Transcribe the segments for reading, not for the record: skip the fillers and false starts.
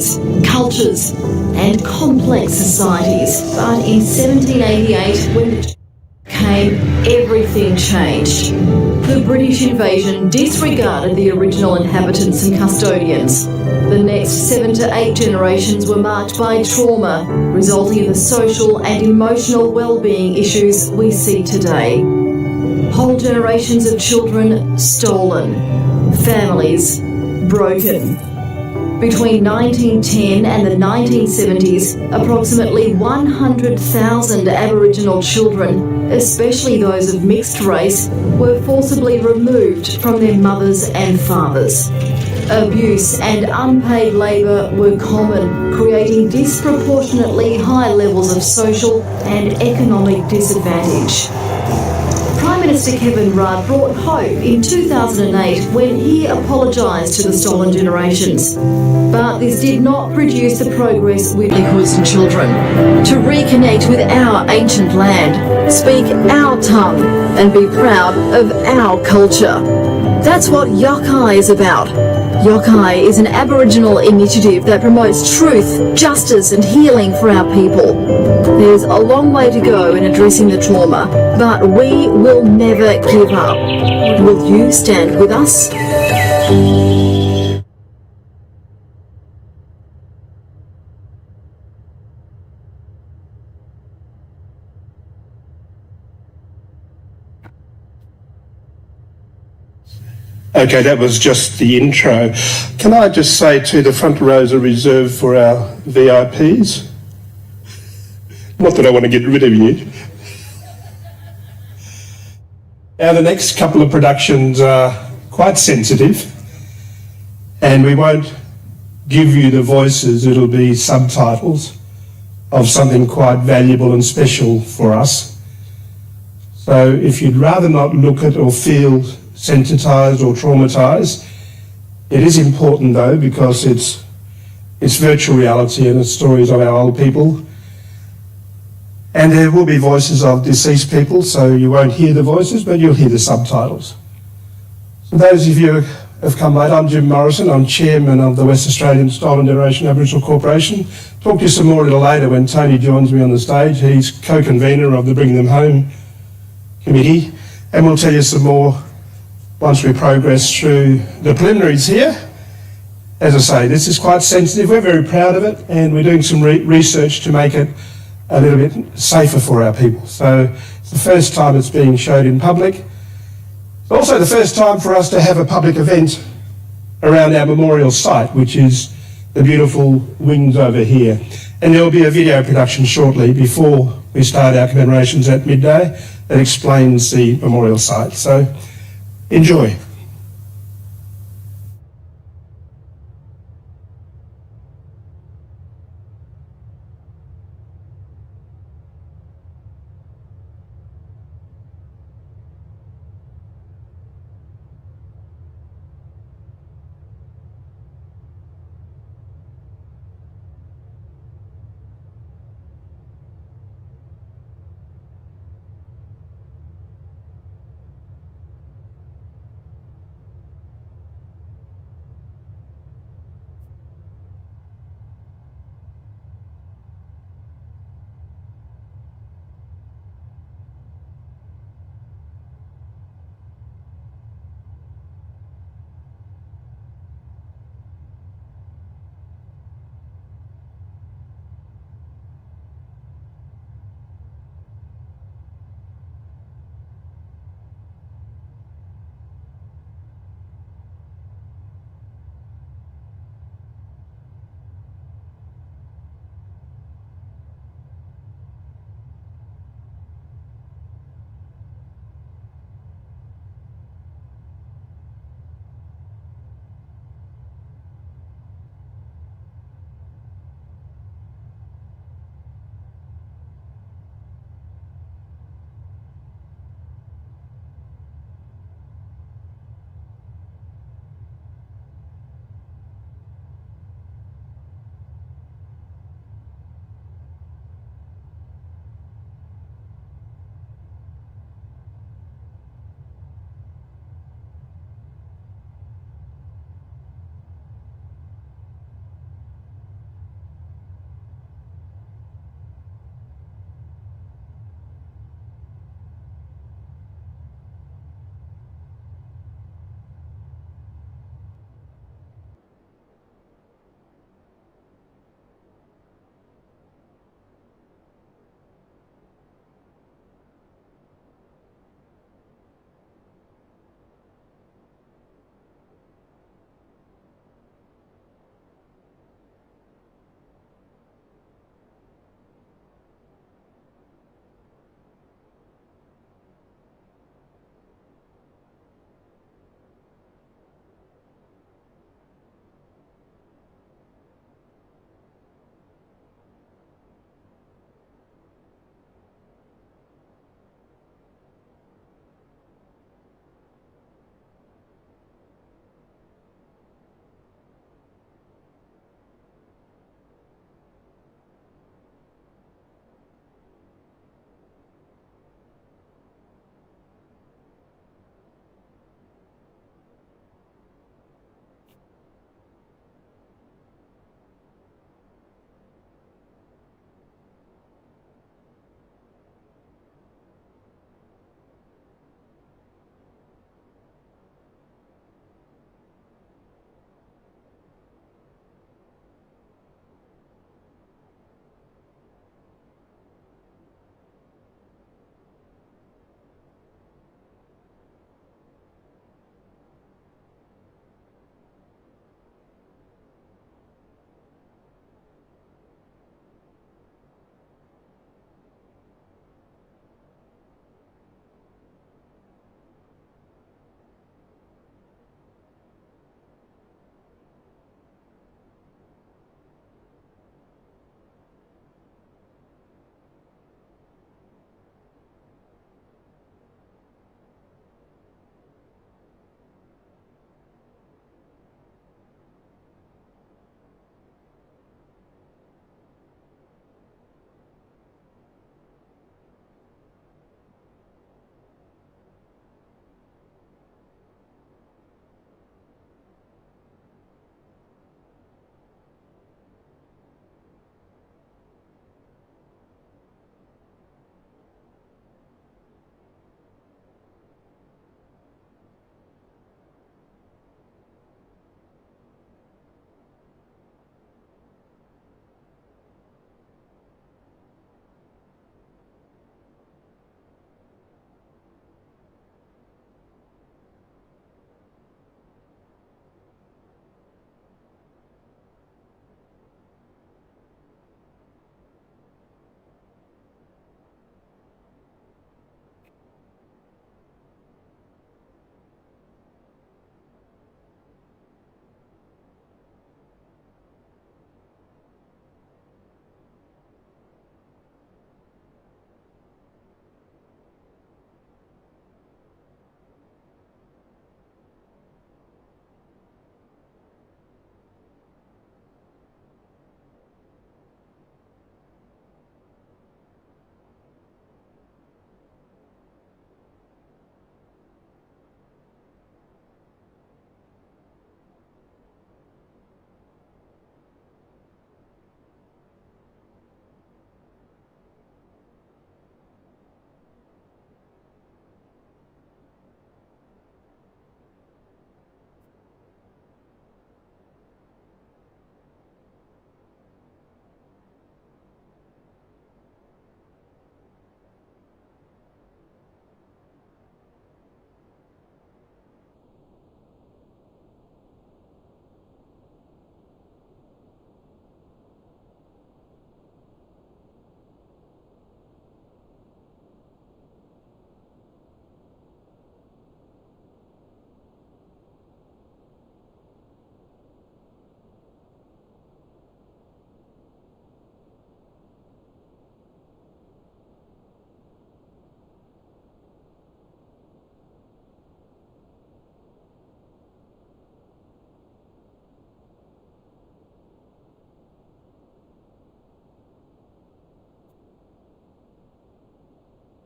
languages, cultures, and complex societies. But in 1788, when it came, everything changed. The British invasion disregarded the original inhabitants and custodians. The next 7 to 8 generations were marked by trauma, resulting in the social and emotional well-being issues we see today. Whole generations of children stolen, families broken. Between 1910 and the 1970s, approximately 100,000 Aboriginal children, especially those of mixed race, were forcibly removed from their mothers and fathers. Abuse and unpaid labour were common, creating disproportionately high levels of social and economic disadvantage. Prime Minister Kevin Rudd brought hope in 2008 when he apologised to the stolen generations. But this did not produce the progress with the Houston children. To reconnect with our ancient land, speak our tongue, and be proud of our culture. That's what Yokai is about. Yokai is an Aboriginal initiative that promotes truth, justice and healing for our people. There's a long way to go in addressing the trauma, but we will never give up. Will you stand with us? Okay, that was just the intro. Can I just say too, the front rows are reserved for our VIPs? Not that I want to get rid of you. Now the next couple of productions are quite sensitive and we won't give you the voices, it'll be subtitles of something quite valuable and special for us. So if you'd rather not look at or feel sensitised or traumatised, it is important though because it's virtual reality and it's stories of our old people. And there will be voices of deceased people, so you won't hear the voices, but you'll hear the subtitles. So those of you who have come late, I'm Jim Morrison, I'm Chairman of the West Australian Stolen Generation Aboriginal Corporation. Talk to you some more a little later when Tony joins me on the stage. He's co-convener of the Bring Them Home Committee, and we'll tell you some more once we progress through the preliminaries here. As I say, this is quite sensitive, we're very proud of it, and we're doing some research to make it a little bit safer for our people. So it's the first time it's being showed in public. It's also the first time for us to have a public event around our memorial site, which is the beautiful wings over here. And there will be a video production shortly before we start our commemorations at midday that explains the memorial site. So enjoy.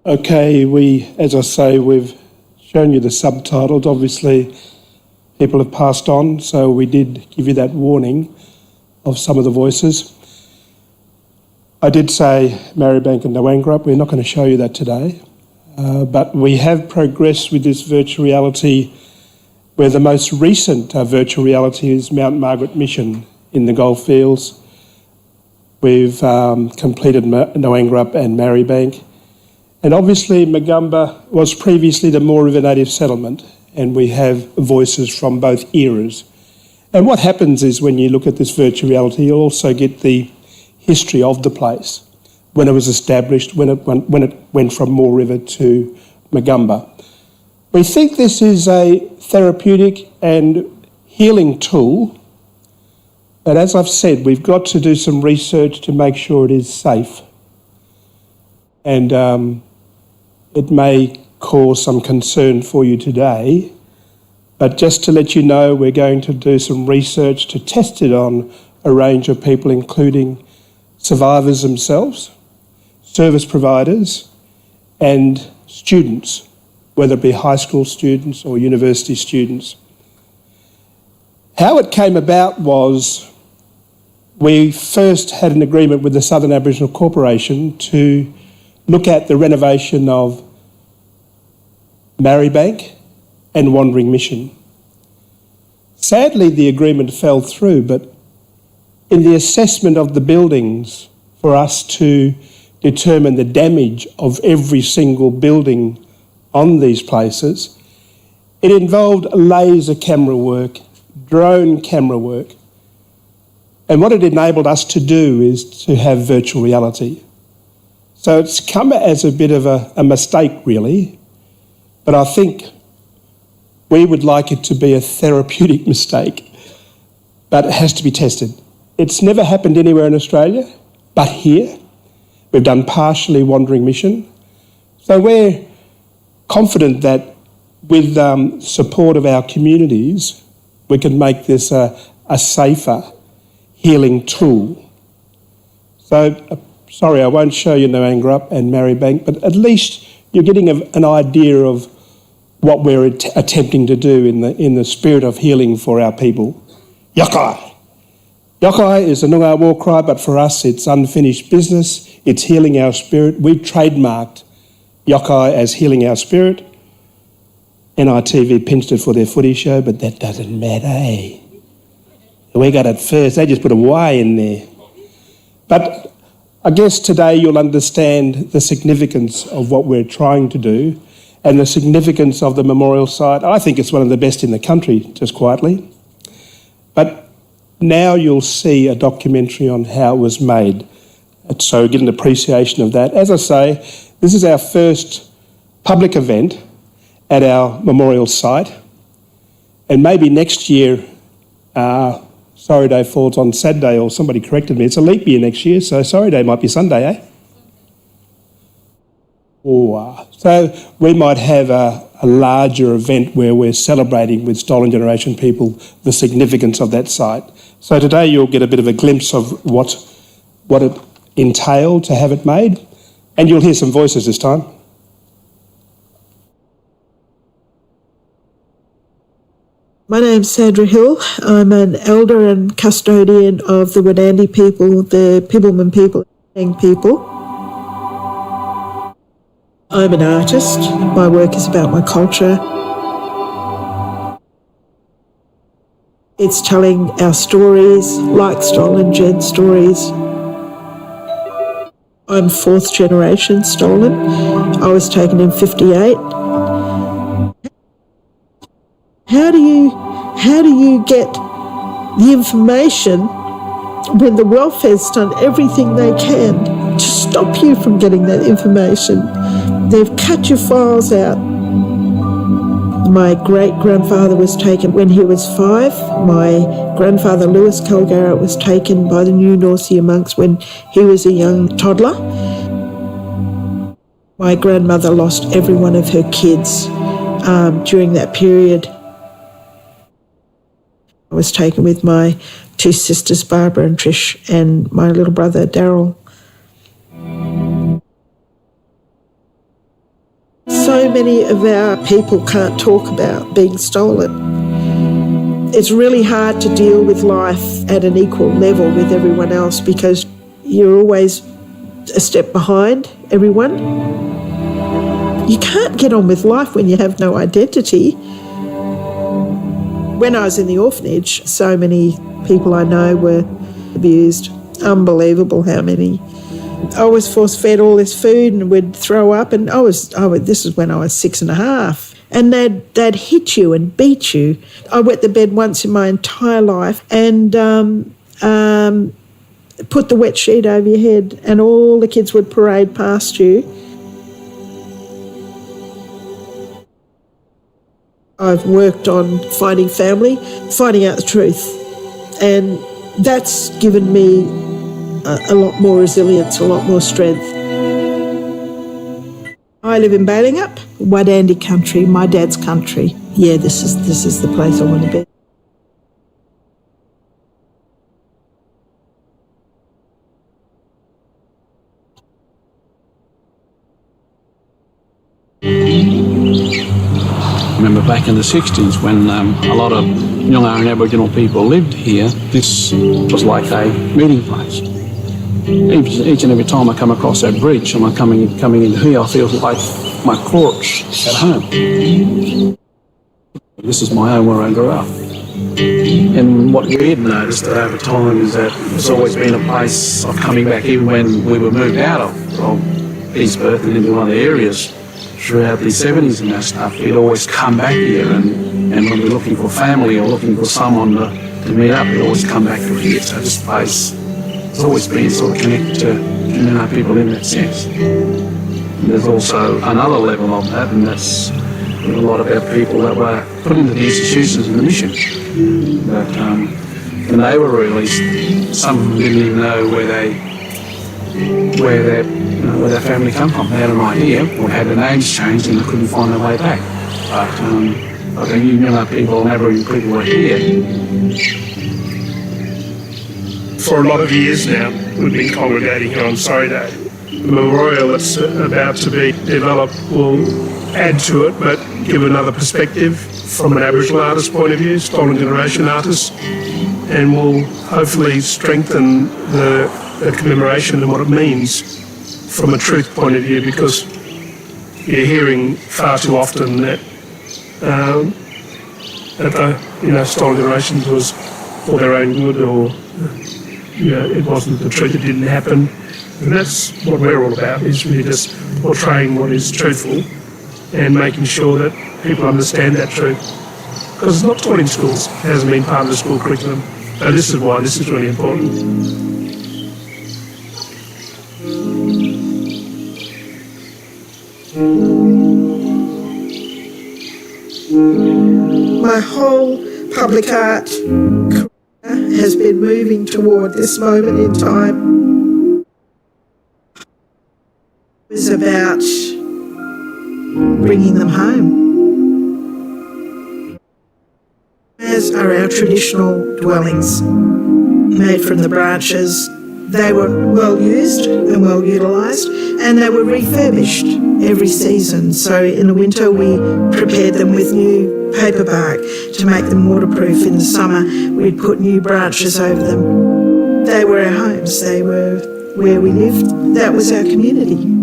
Okay, as I say, we've shown you the subtitles. Obviously, people have passed on, so we did give you that warning of some of the voices. I did say Maribyrnong and Nowangrup. We're not going to show you that today, but we have progressed with this virtual reality, where the most recent virtual reality is Mount Margaret Mission in the Goldfields. We've completed Nowangrup and Maribyrnong. And obviously Magumba was previously the Moore River Native settlement, and we have voices from both eras. And what happens is when you look at this virtual reality, you also get the history of the place, when it was established, when it went from Moore River to Magumba. We think this is a therapeutic and healing tool, but as I've said, we've got to do some research to make sure it is safe. And it may cause some concern for you today, but just to let you know, we're going to do some research to test it on a range of people, including survivors themselves, service providers, and students, whether it be high school students or university students. How it came about was we first had an agreement with the Southern Aboriginal Corporation to look at the renovation of Maribyrnong and Wandering Mission. Sadly, the agreement fell through, but in the assessment of the buildings, for us to determine the damage of every single building on these places, it involved laser camera work, drone camera work. And what it enabled us to do is to have virtual reality. So it's come as a bit of a mistake, really, but I think we would like it to be a therapeutic mistake, but it has to be tested. It's never happened anywhere in Australia, but here. We've done partially Wandering Mission. So we're confident that with support of our communities, we can make this a safer healing tool. So, sorry, I won't show you Nowangrup and Maribyrnong, but at least you're getting an idea of what we're attempting to do in the spirit of healing for our people. Yakai. Yakai is a Noongar war cry, but for us it's unfinished business. It's healing our spirit. We trademarked Yakai as healing our spirit. NITV pinched it for their footy show, but that doesn't matter, eh? We got it first. They just put a Y in there. But I guess today you'll understand the significance of what we're trying to do and the significance of the memorial site. I think it's one of the best in the country, just quietly. But now you'll see a documentary on how it was made. So get an appreciation of that. As I say, this is our first public event at our memorial site. And maybe next year, Sorry Day falls on Saturday, or somebody corrected me. It's a leap year next year, so Sorry Day might be Sunday, eh? So we might have a larger event where we're celebrating with Stolen Generation people the significance of that site. So today you'll get a bit of a glimpse of what it entailed to have it made, and you'll hear some voices this time. My name's Sandra Hill. I'm an elder and custodian of the Wadandi people, the Pibbleman people, and people. I'm an artist. My work is about my culture. It's telling our stories, like Stolen Gen stories. I'm fourth generation Stolen. I was taken in 58. How do you get the information when the welfare's done everything they can to stop you from getting that information? They've cut your files out. My great-grandfather was taken when he was 5. My grandfather, Lewis Culgarrett, was taken by the New Norcia monks when he was a young toddler. My grandmother lost every one of her kids during that period. I was taken with my 2 sisters, Barbara and Trish, and my little brother, Daryl. so many of our people can't talk about being stolen. It's really hard to deal with life at an equal level with everyone else because you're always a step behind everyone. You can't get on with life when you have no identity. When I was in the orphanage, so many people I know were abused. Unbelievable how many. I was force-fed all this food and would throw up, and this is when I was 6.5, and they'd hit you and beat you. I wet the bed once in my entire life and put the wet sheet over your head, and all the kids would parade past you. I've worked on finding family, finding out the truth, and that's given me a lot more resilience, a lot more strength. I live in Balingup, Wadandi country, my dad's country. Yeah, this is the place I want to be. I remember back in the 60s when a lot of young Aboriginal people lived here, this was like a meeting place. Each and every time I come across that bridge and I'm coming in here, I feel like my corpse at home. This is my home where I grew up. And what we've noticed over time is that it's always been a place of coming back, even when we were moved out of East Perth and into other areas throughout the 70s and that stuff. We'd always come back here, and when we're looking for family or looking for someone to meet up, we'd always come back to here. So this place has always been sort of connected to people in that sense. And there's also another level of that, and that's a lot of our people that were put into the institutions and the missions. But when they were released, some of them didn't even know where their family come from. They had an idea, or had their names changed, and they couldn't find their way back. But I think people and Aboriginal people were here. For a lot of years now, we've been congregating here on Sorry Day. The memorial that's about to be developed will add to it, but give another perspective from an Aboriginal artist's point of view, stolen generation artist, and will hopefully strengthen the commemoration and what it means from a truth point of view, because you're hearing far too often that stolen generations was for their own good, or it wasn't the truth, it didn't happen. And that's what we're all about, is really just portraying what is truthful and making sure that people understand that truth. Because it's not taught in schools, it hasn't been part of the school curriculum. So this is why this is really important. My whole public art career has been moving toward this moment in time. It was about bringing them home. As are our traditional dwellings, made from the branches. They were well used and well utilised, and they were refurbished every season. So in the winter we prepared them with new paper bark to make them waterproof. In the summer we'd put new branches over them. They were our homes, they were where we lived. That was our community.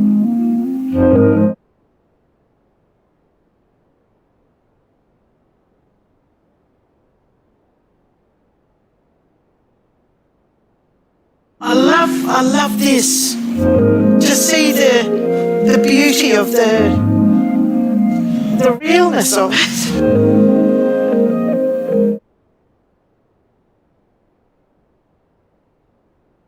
I love this, to see the beauty of the realness of it.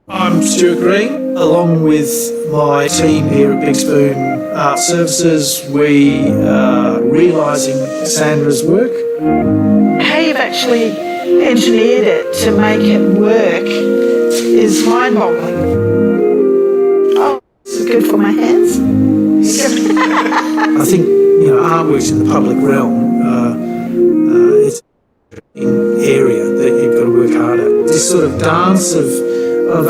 I'm Stuart Green, along with my team here at Big Spoon Art Services. We are realising Sandra's work. How you've actually engineered it to make it work is mind-boggling. Oh, this is good for my hands. I think artwork's in the public realm. It's an area that you've got to work hard at. This sort of dance of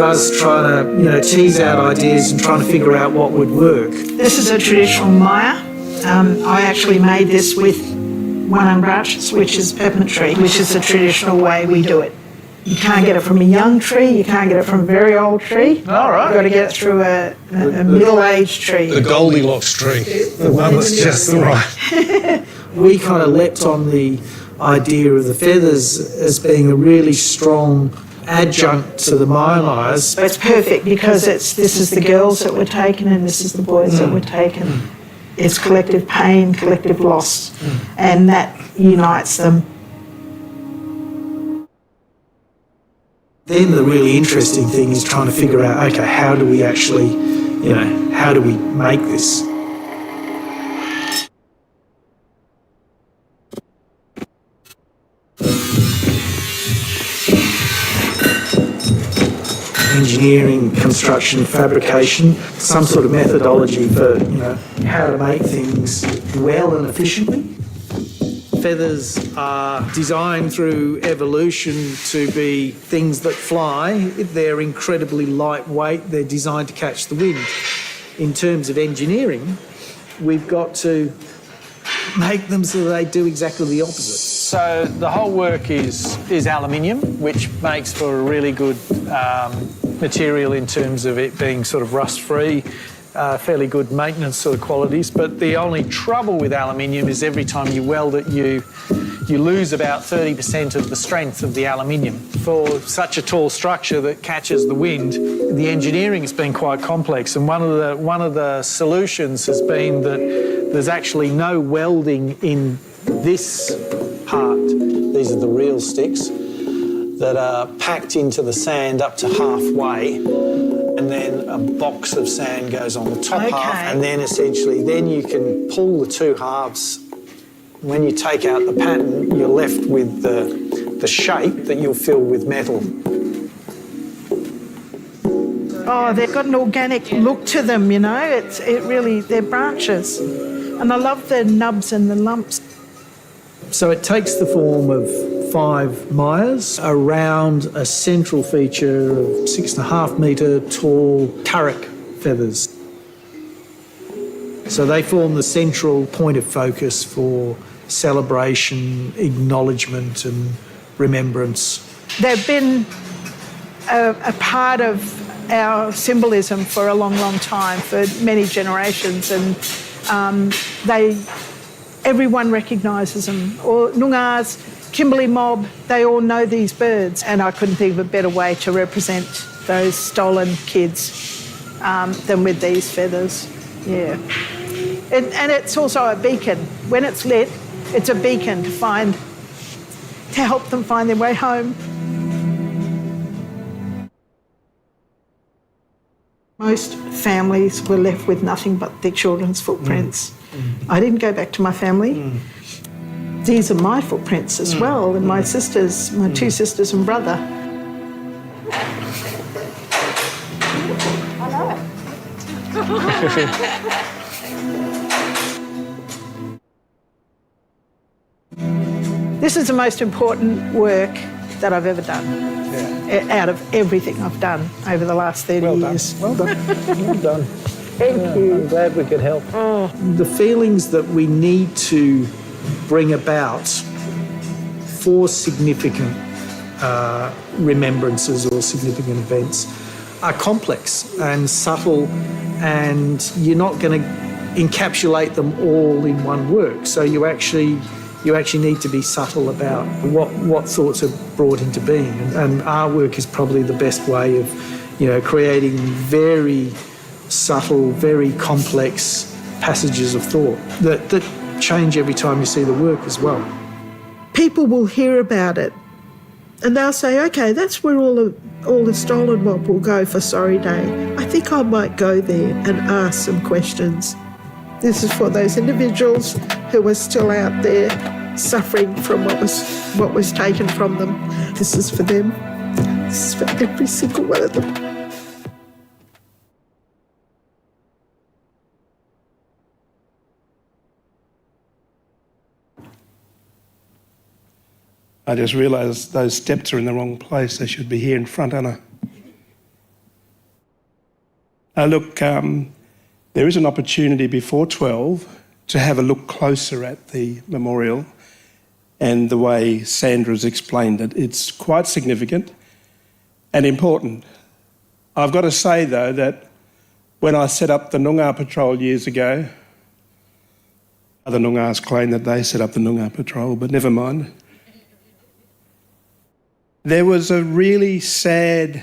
us trying to tease out ideas and trying to figure out what would work. This is a traditional maya, I actually made this with 100 branches, which is peppermint tree, which is the traditional way we do it. You can't get it from a young tree, you can't get it from a very old tree. All right. You've got to get it through a middle-aged tree. The Goldilocks tree, the one that's just right. We kind of leapt on the idea of the feathers as being a really strong adjunct to the myalise. It's perfect because this is the girls that were taken and this is the boys that were taken. It's collective pain, collective loss, and that unites them. Then the really interesting thing is trying to figure out, okay, how do we actually, how do we make this? Engineering, construction, fabrication, some sort of methodology for, how to make things well and efficiently. Feathers are designed through evolution to be things that fly. They're incredibly lightweight. They're designed to catch the wind. In terms of engineering, we've got to make them so they do exactly the opposite. So the whole work is aluminium, which makes for a really good material in terms of it being sort of rust-free, fairly good maintenance sort of qualities. But the only trouble with aluminium is every time you weld it, you lose about 30% of the strength of the aluminium. For such a tall structure that catches the wind, the engineering has been quite complex, and one of the solutions has been that there's actually no welding in this part. These are the real sticks that are packed into the sand up to halfway, and then a box of sand goes on the top half, and then essentially you can pull the two halves. When you take out the pattern, you're left with the shape that you'll fill with metal. Oh, they've got an organic look to them, they're branches. And I love the nubs and the lumps. So it takes the form of 5 myres around a central feature of 6.5 metre tall currick feathers. So they form the central point of focus for celebration, acknowledgement and remembrance. They've been a part of our symbolism for a long, long time, for many generations, and everyone recognises them. Or Noongars, Kimberley mob, they all know these birds, and I couldn't think of a better way to represent those stolen kids than with these feathers. Yeah. And it's also a beacon. When it's lit, it's a beacon to help them find their way home. Most families were left with nothing but their children's footprints. I didn't go back to my family. These are my footprints as well, and my sisters, my 2 sisters and brother. This is the most important work that I've ever done. Out of everything I've done over the last 30 years. Well done. Well done. Thank you. I'm glad we could help. The feelings that we need to bring about for significant remembrances or significant events are complex and subtle, and you're not going to encapsulate them all in one work. So you actually need to be subtle about what thoughts are brought into being. And our work is probably the best way of, creating very subtle, very complex passages of thought that change every time you see the work as well. People will hear about it and they'll say, okay, that's where all the stolen mob will go for Sorry Day. I think I might go there and ask some questions. This is for those individuals who are still out there suffering from what was taken from them. This is for them. This is for every single one of them. I just realised those steps are in the wrong place. They should be here in front, Anna. Look, there is an opportunity before 12 to have a look closer at the memorial and the way Sandra's explained it. It's quite significant and important. I've got to say, though, that when I set up the Noongar Patrol years ago, other Noongars claim that they set up the Noongar Patrol, but never mind. There was a really sad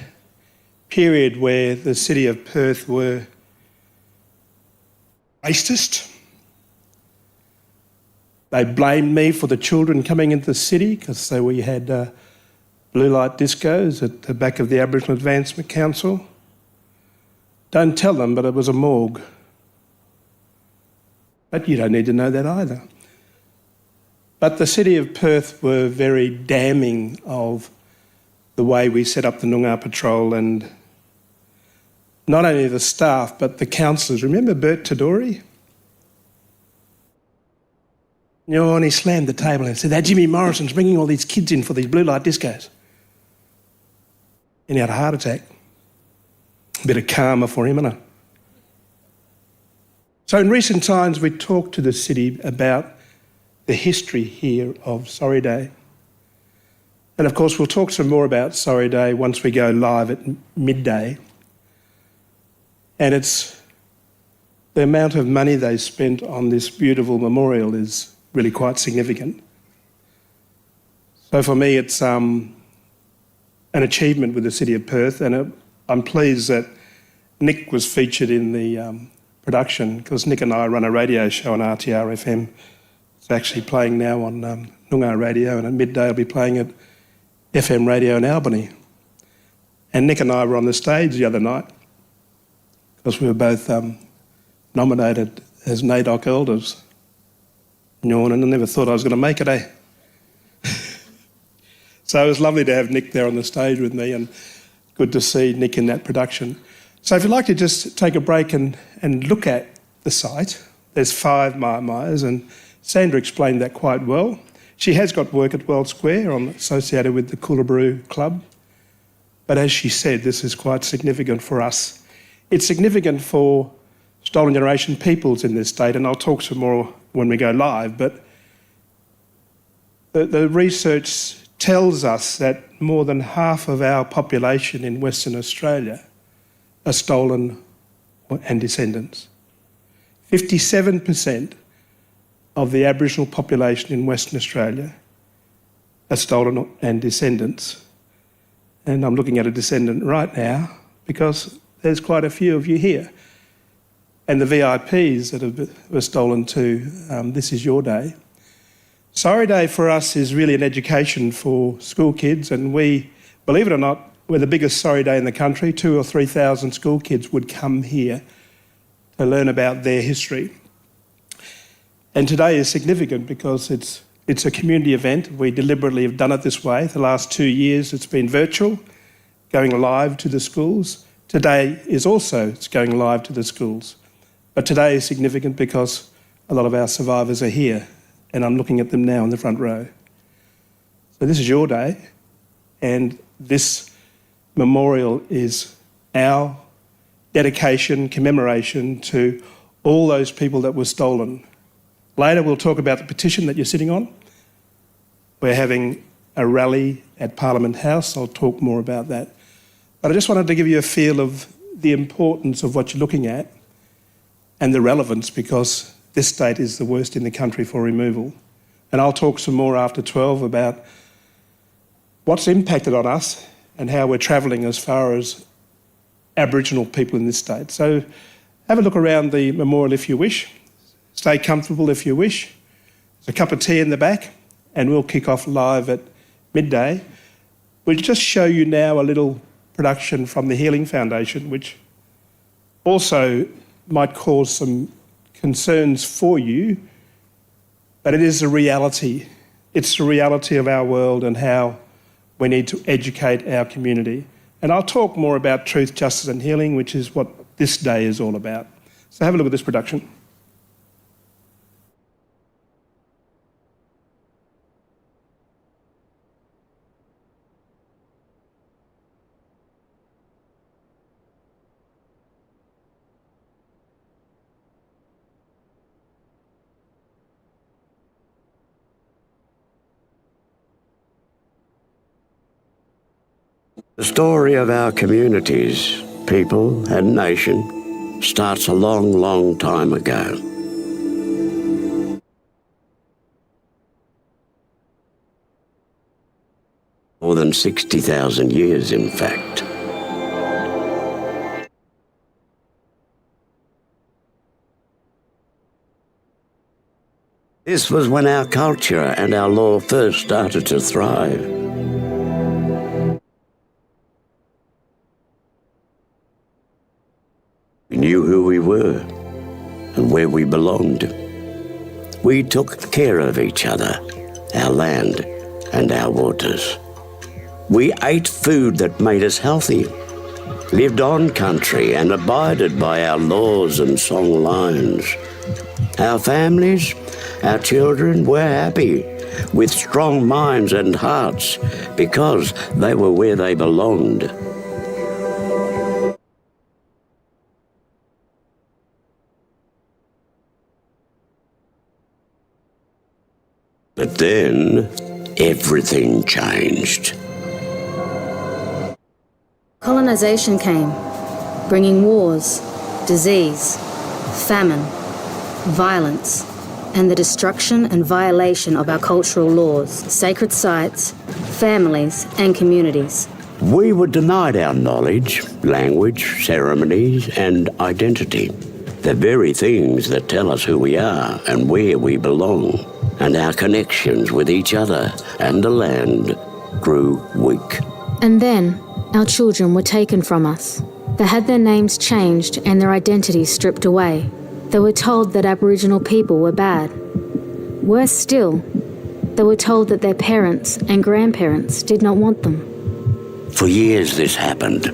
period where the city of Perth were racist. They blamed me for the children coming into the city because we had blue light discos at the back of the Aboriginal Advancement Council. Don't tell them, but it was a morgue. But you don't need to know that either. But the city of Perth were very damning of the way we set up the Noongar Patrol, and not only the staff but the councillors. Remember Bert Tadori? You know, and he slammed the table and said, that Jimmy Morrison's bringing all these kids in for these blue light discos. And he had a heart attack. A bit of karma for him, innit? So in recent times, we talked to the city about the history here of Sorry Day. And of course, we'll talk some more about Sorry Day once we go live at midday. And it's the amount of money they spent on this beautiful memorial is really quite significant. So for me, it's an achievement with the city of Perth, and I'm pleased that Nick was featured in the production, because Nick and I run a radio show on RTR FM. It's actually playing now on Noongar radio, and at midday I'll be playing at FM radio in Albany. And Nick and I were on the stage the other night because we were both nominated as NAIDOC elders. And I never thought I was going to make it, eh? So it was lovely to have Nick there on the stage with me, and good to see Nick in that production. So if you'd like to just take a break and look at the site, there's 5 Maya-Mayas, and Sandra explained that quite well. She has got work at Wellington Square associated with the Coolabrew Club, but as she said, this is quite significant for us. It's significant for stolen generation peoples in this state, and I'll talk some more when we go live, but the research tells us that more than half of our population in Western Australia are stolen and descendants. 57% of the Aboriginal population in Western Australia are stolen and descendants. And I'm looking at a descendant right now because there's quite a few of you here. And the VIPs that were stolen too, this is your day. Sorry Day for us is really an education for school kids, and we, believe it or not, we're the biggest Sorry Day in the country. 2,000 or 3,000 school kids would come here to learn about their history. And today is significant because it's a community event. We deliberately have done it this way. The last 2 years it's been virtual, going live to the schools. Today is also it's going live to the schools. But today is significant because a lot of our survivors are here, and I'm looking at them now in the front row. So this is your day, and this memorial is our dedication, commemoration to all those people that were stolen. Later we'll talk about the petition that you're sitting on. We're having a rally at Parliament House. I'll talk more about that. But I just wanted to give you a feel of the importance of what you're looking at and the relevance, because this state is the worst in the country for removal. And I'll talk some more after 12 about what's impacted on us and how we're travelling as far as Aboriginal people in this state. So have a look around the memorial if you wish. Stay comfortable if you wish. There's a cup of tea in the back, and we'll kick off live at midday. We'll just show you now a little production from the Healing Foundation, which also might cause some concerns for you, but it is a reality. It's the reality of our world and how we need to educate our community. And I'll talk more about truth, justice and healing, which is what this day is all about. So have a look at this production. The story of our communities, people and nation starts a long, long time ago. More than 60,000 years, in fact. This was when our culture and our law first started to thrive. We knew who we were and where we belonged. We took care of each other, our land and our waters. We ate food that made us healthy, lived on country and abided by our laws and song lines. Our families, our children were happy, with strong minds and hearts, because they were where they belonged. But then, everything changed. Colonisation came, bringing wars, disease, famine, violence, and the destruction and violation of our cultural laws, sacred sites, families, and communities. We were denied our knowledge, language, ceremonies, and identity, the very things that tell us who we are and where we belong. And our connections with each other and the land grew weak. And then, our children were taken from us. They had their names changed and their identities stripped away. They were told that Aboriginal people were bad. Worse still, they were told that their parents and grandparents did not want them. For years this happened,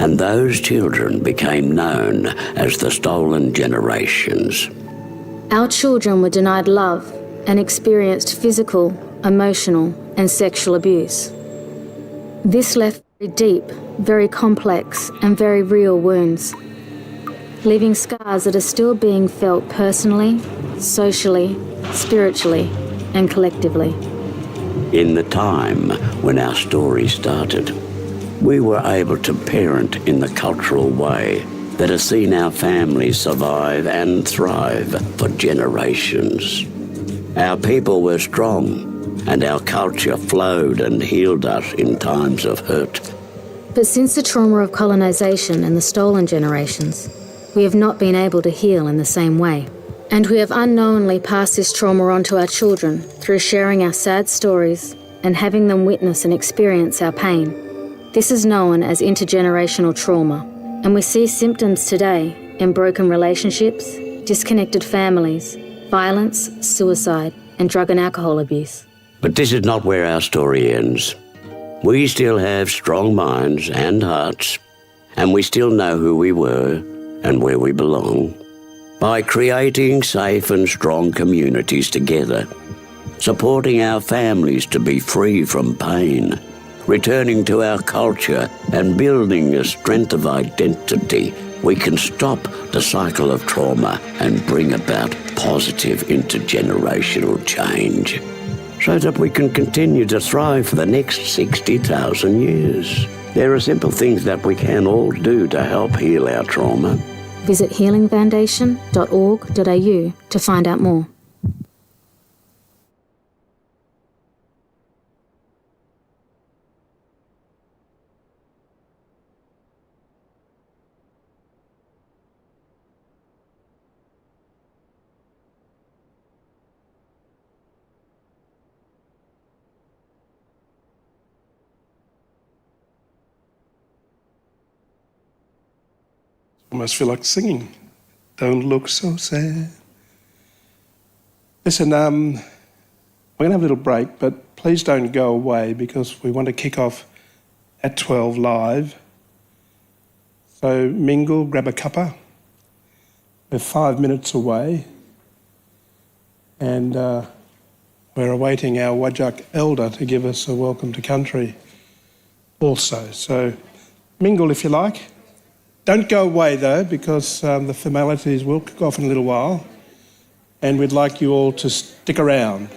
and those children became known as the stolen generations. Our children were denied love and experienced physical, emotional, and sexual abuse. This left very deep, very complex, and very real wounds, leaving scars that are still being felt personally, socially, spiritually, and collectively. In the time when our story started, we were able to parent in the cultural way that has seen our families survive and thrive for generations. Our people were strong, and our culture flowed and healed us in times of hurt. But since the trauma of colonisation and the stolen generations, we have not been able to heal in the same way. And we have unknowingly passed this trauma on to our children through sharing our sad stories and having them witness and experience our pain. This is known as intergenerational trauma, and we see symptoms today in broken relationships, disconnected families, violence, suicide, and drug and alcohol abuse. But this is not where our story ends. We still have strong minds and hearts, and we still know who we were and where we belong. By creating safe and strong communities together, supporting our families to be free from pain, returning to our culture and building a strength of identity, we can stop the cycle of trauma and bring about positive intergenerational change so that we can continue to thrive for the next 60,000 years. There are simple things that we can all do to help heal our trauma. Visit healingfoundation.org.au to find out more. Almost feel like singing. Don't look so sad. Listen, we're going to have a little break, but please don't go away because we want to kick off at 12 live. So mingle, grab a cuppa. We're 5 minutes away. And we're awaiting our Whadjuk elder to give us a welcome to country also. So mingle if you like. Don't go away though, because the formalities will kick off in a little while, and we'd like you all to stick around.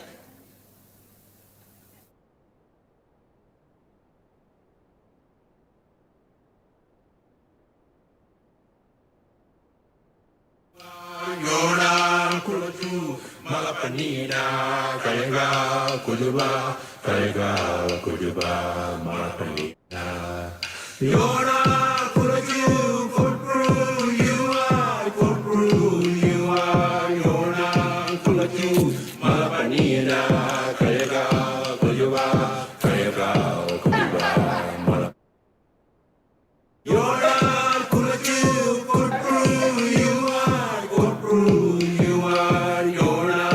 Malapanina, Kayaga, Kujuba, Kayaga, Kujuba, Malapanina. Yona, Kuraju, Kurpru, you are, Yona, Kuraju, Malapanina, Kayaga, Kujuba, Kayaga, Kujuba, Malapanina. Yona, Kuraju, Kurpru, you are, Yona,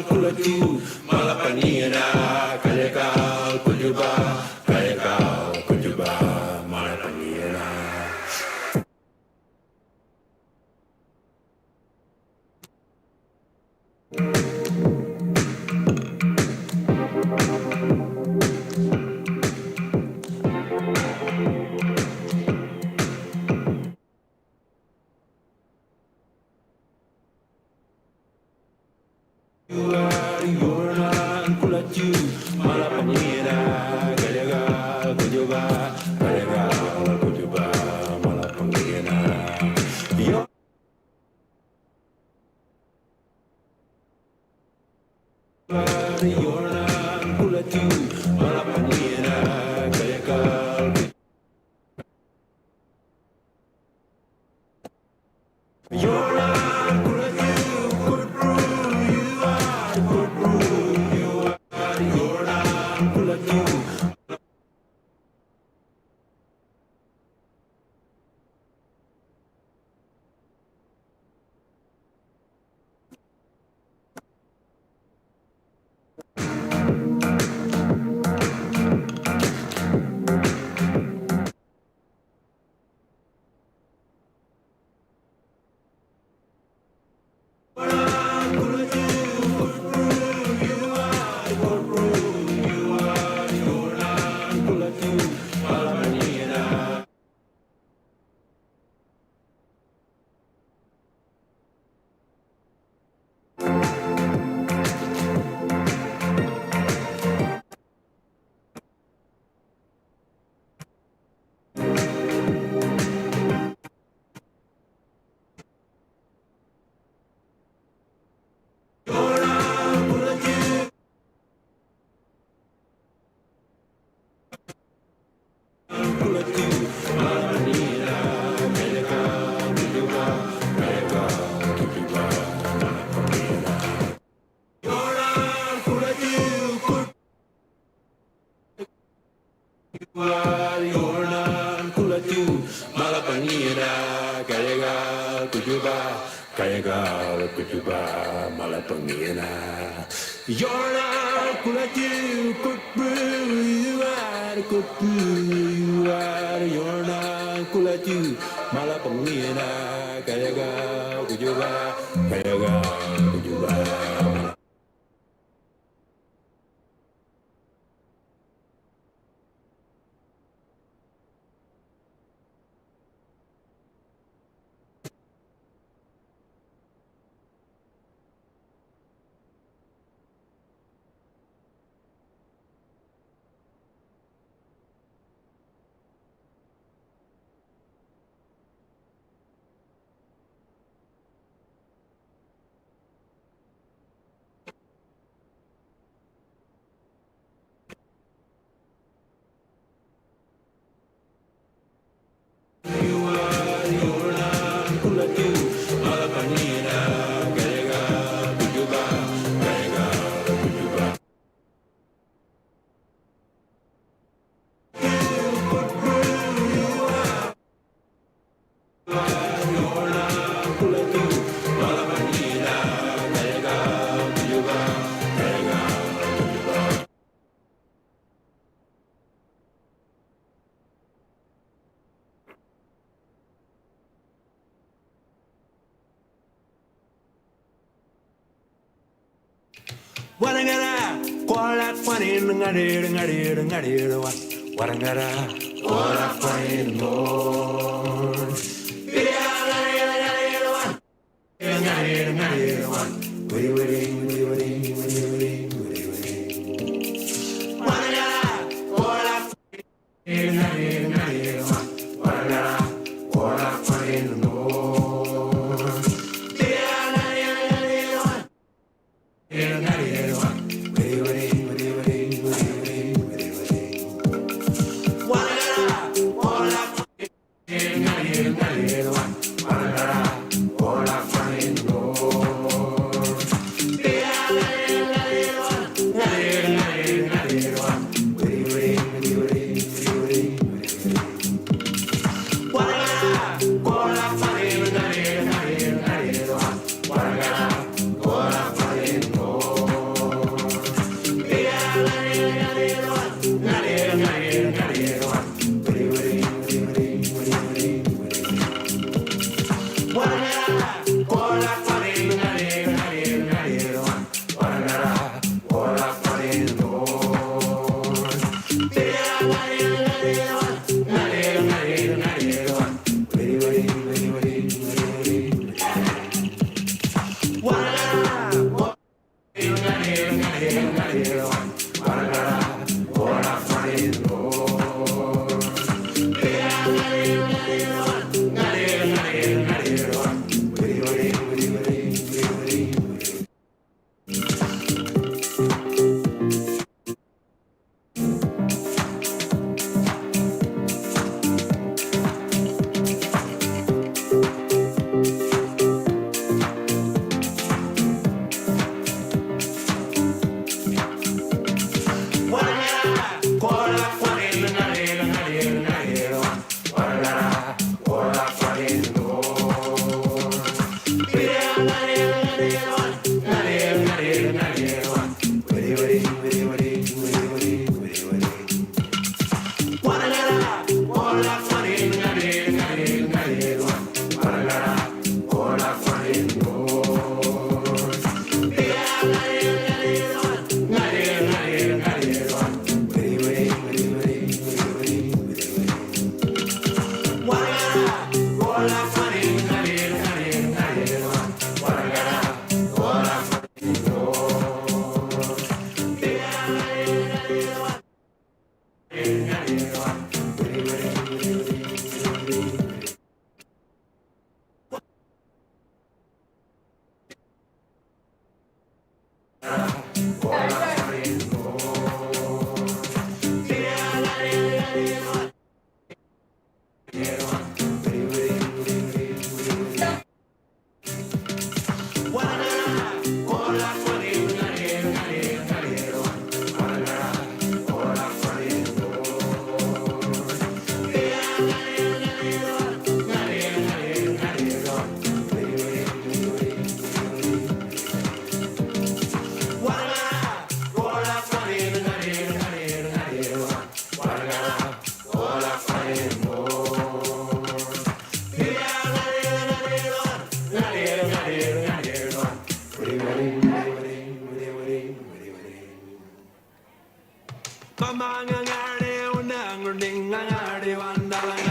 Kuraju, Malapanina, Kayaga, Kujuba, Kayaga, Kujuba, Malapanina. Yona, Kuraju, Malapanina, Kayaga, Kujuba, Kayaga, Kujuba, Malapanina. Yona, Kuraju, Malapanina, Kayaga. Yona, Kuraju, Kurpru, you are, Yona, Kuraju. Kayaga, Kujuba, Malapanina. Yona, Kulaju, Kutbu, you are, Kutbu, you are, Yona, Kulaju, Malapanina, Kayaga, Kujuba, Kayaga, Kujuba. Warangara, Kuala Funny, Ngadi, Warangara, Kuala Funny, Lord. Warangara,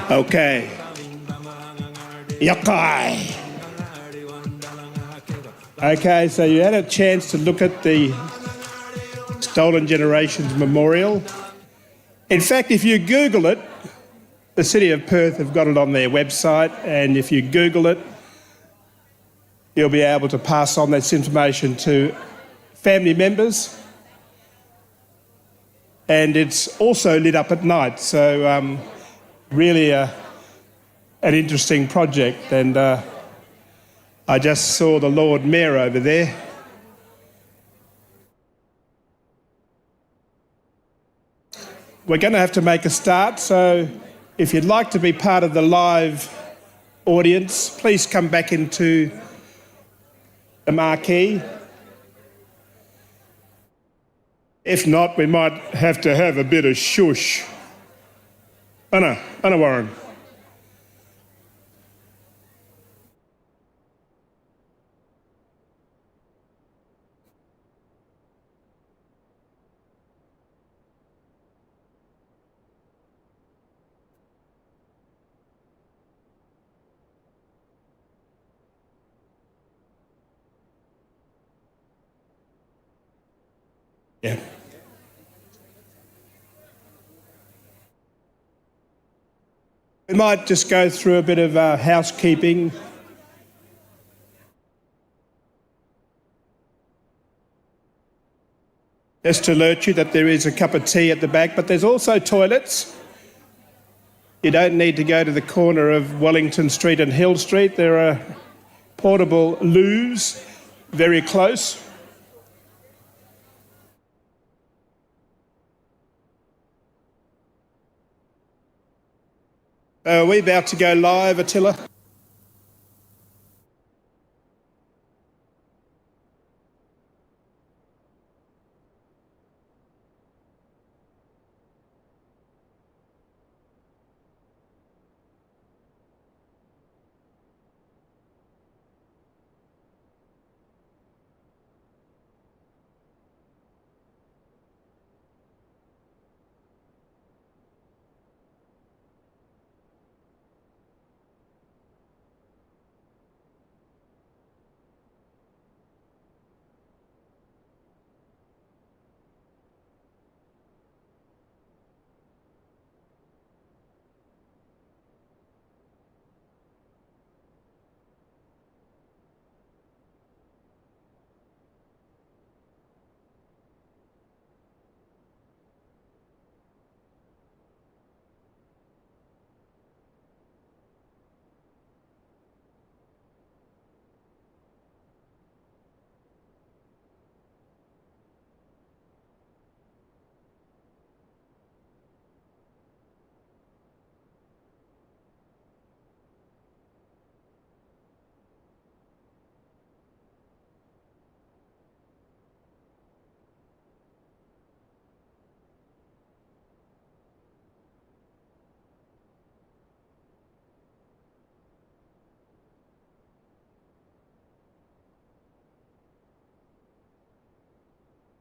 Okay. Yakai. Okay, so you had a chance to look at the Stolen Generations Memorial. In fact, if you Google it, the City of Perth have got it on their website, and if you Google it, you'll be able to pass on this information to family members. And it's also lit up at night, so really an interesting project. And I just saw the Lord Mayor over there. We're going to have to make a start, so if you'd like to be part of the live audience, please come back into the marquee. If not, we might have to have a bit of shush. Anna Warren. Yeah. We might just go through a bit of housekeeping. Just to alert you that there is a cup of tea at the back, but there's also toilets. You don't need to go to the corner of Wellington Street and Hill Street. There are portable loos very close. Are we about to go live, Attila?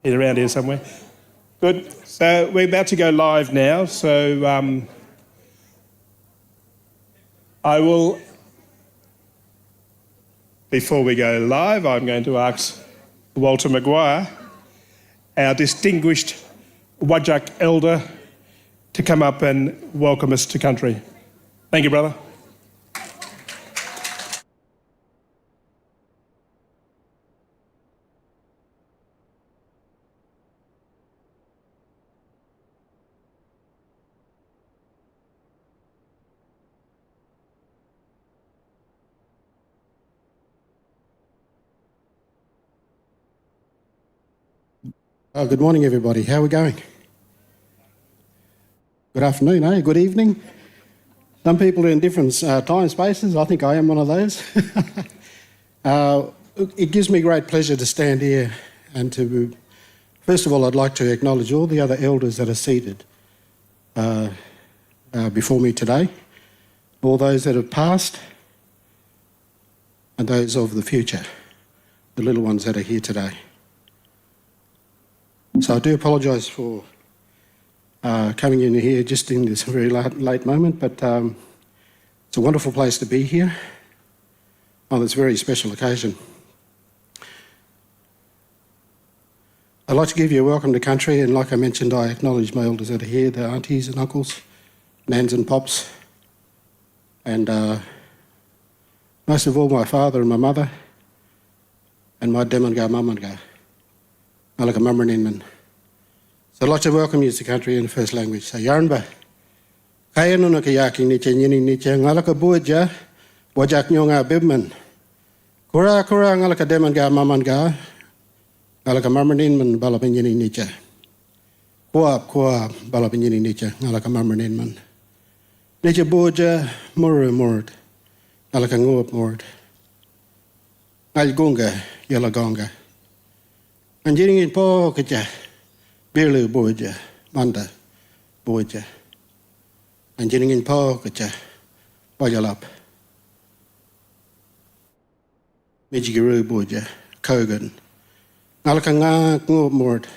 He's around here somewhere. Good. So we're about to go live now. So I will, before we go live, I'm going to ask Walter Maguire, our distinguished Whadjuk elder, to come up and welcome us to country. Thank you, brother. Oh, good morning, everybody. How are we going? Good afternoon, eh? Good evening. Some people are in different time spaces. I think I am one of those. It gives me great pleasure to stand here and to, first of all, I'd like to acknowledge all the other elders that are seated before me today, all those that have passed and those of the future, the little ones that are here today. So I do apologise for coming in here just in this very late moment, but it's a wonderful place to be here on this very special occasion. I'd like to give you a welcome to country, and like I mentioned, I acknowledge my elders that are here, the aunties and uncles, nans and pops, and most of all my father and my mother, and my demanga mamanga. Malaka Mumraninman. So I'd like to welcome you to country in the first language. So Yarnba. Kaya no nakayaki niche nyini niche ngalaka buja wajak nyonga bibman. Kura ngalaka demanga mamanga. Ngalaka Mumraninman balapin yini niche. Kuap balapin yini niche ngalaka Mumraninman. Niche buja murad. Ngalaka nguap murad. Ngalgunga yalagonga. Anjiring in po kaja, birlu boja, manda boja. Anjiring in po kaja, bajalap. Mijigiru boja, kogan. Nalakanga ngub mord.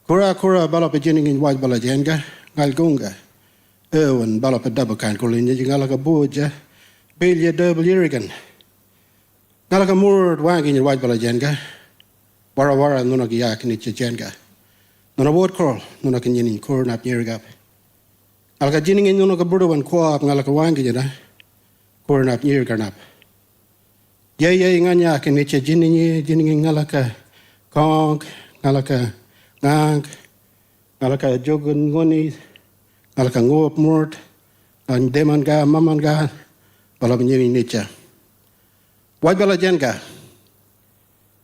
Kura balap anjiring in white balajenga, ngalgunga. Erwan balap dabakan kulin ngalaka boja, bilya double irigan. Nalaka mord wangin in white balajenga. Wara nuna ki yak ni chenga. Nuna word crawl nuna ki nyinin kur nap nyirgap. Alka jining in nuna ka burduan kwa ngalaka wangi jena kur nap nyirganap. Ye nganya ki ni jining ngalaka kong ngalaka ngang ngalaka jogun ngoni ngalaka ngop mort and demanga, mamanga, balabini nicha. Why belajenga?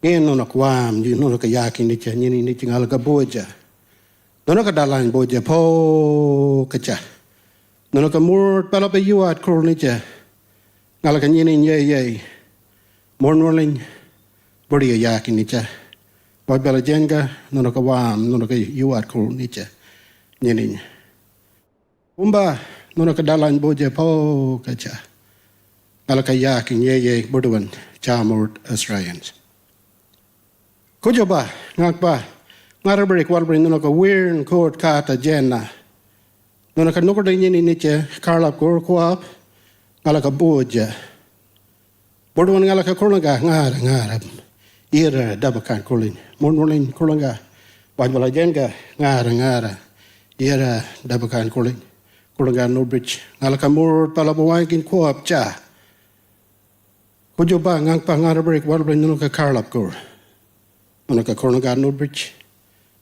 No kwam, you know, yaki nicha, nini niching alga boja. No dalan boja po kacha. No mur balabe you at cruel nicha. Nalakanyin ye. Morning, body a yaki nicha. Why belajenga, no wam, no you at cruel nicha. Ninin. Umba, no dalan boja po kacha. Nalakayak in ye, Buduan, Chamord, Australians. Kujoba, Nakba, Narabrik, Walbrin, Nunaka, Weir and Court Kata, Jenna. Nunaka Nukadin Niche, Carlap, Gorquap, Alaka Boja. Buduan Alaka Kuranga, Narab, Ira, Dabakan Kulin, Monolin, Kuranga, Wajalajenga, Nara, Ira, Dabakan Kulin, Kuranga, Nobridge, Alakamur, Palabawankin, Coop, Cha. Kujoba, Nangpa, Narabrik, Walbrin, Nunuka, Carlap, Gor. Nunaka Kuranga, Nobridge,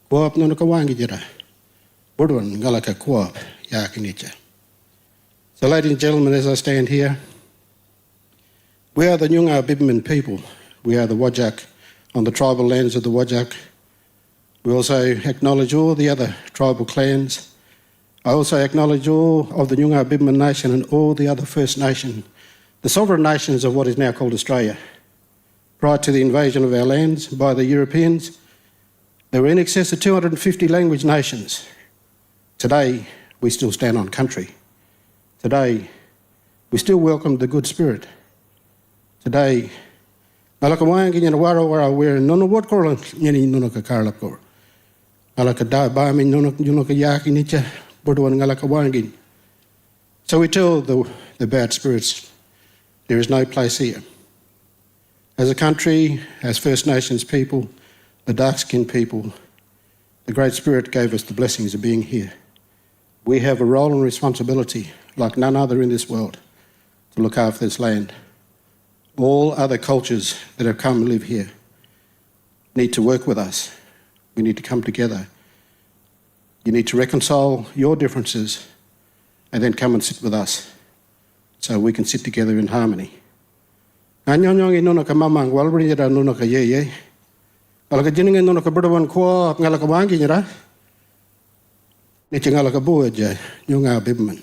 Coop, Nunuka Wangijera. Buduan, Galaka, Coop, Yakinicha. So, ladies and gentlemen, as I stand here, we are the Nyunga Bibman people. We are the Wajak on the tribal lands of the Wajak. We also acknowledge all the other tribal clans. I also acknowledge all of the Nyunga Bibman Nation and all the other First Nation, the sovereign nations of what is now called Australia. Prior to the invasion of our lands by the Europeans, there were in excess of 250 language nations. Today, we still stand on country. Today, we still welcome the good spirit. Today, Malakawangi and Wara we're none of what corn, Yenny Nunaka Karlapur. Malaka da Bami Nunaka Yaki Nicha, Burduan Galakawangi. So we tell the bad spirits, there is no place here. As a country, as First Nations people, the dark-skinned people, the Great Spirit gave us the blessings of being here. We have a role and responsibility, like none other in this world, to look after this land. All other cultures that have come and live here need to work with us. We need to come together. You need to reconcile your differences and then come and sit with us so we can sit together in harmony. Anyonyong inunaka mamang walbri yada nunaka ye. Alaka jininga nunaka burdawan kwa ngalaka wangi nyara. Nichi ngalaka buaja nyunga bibman.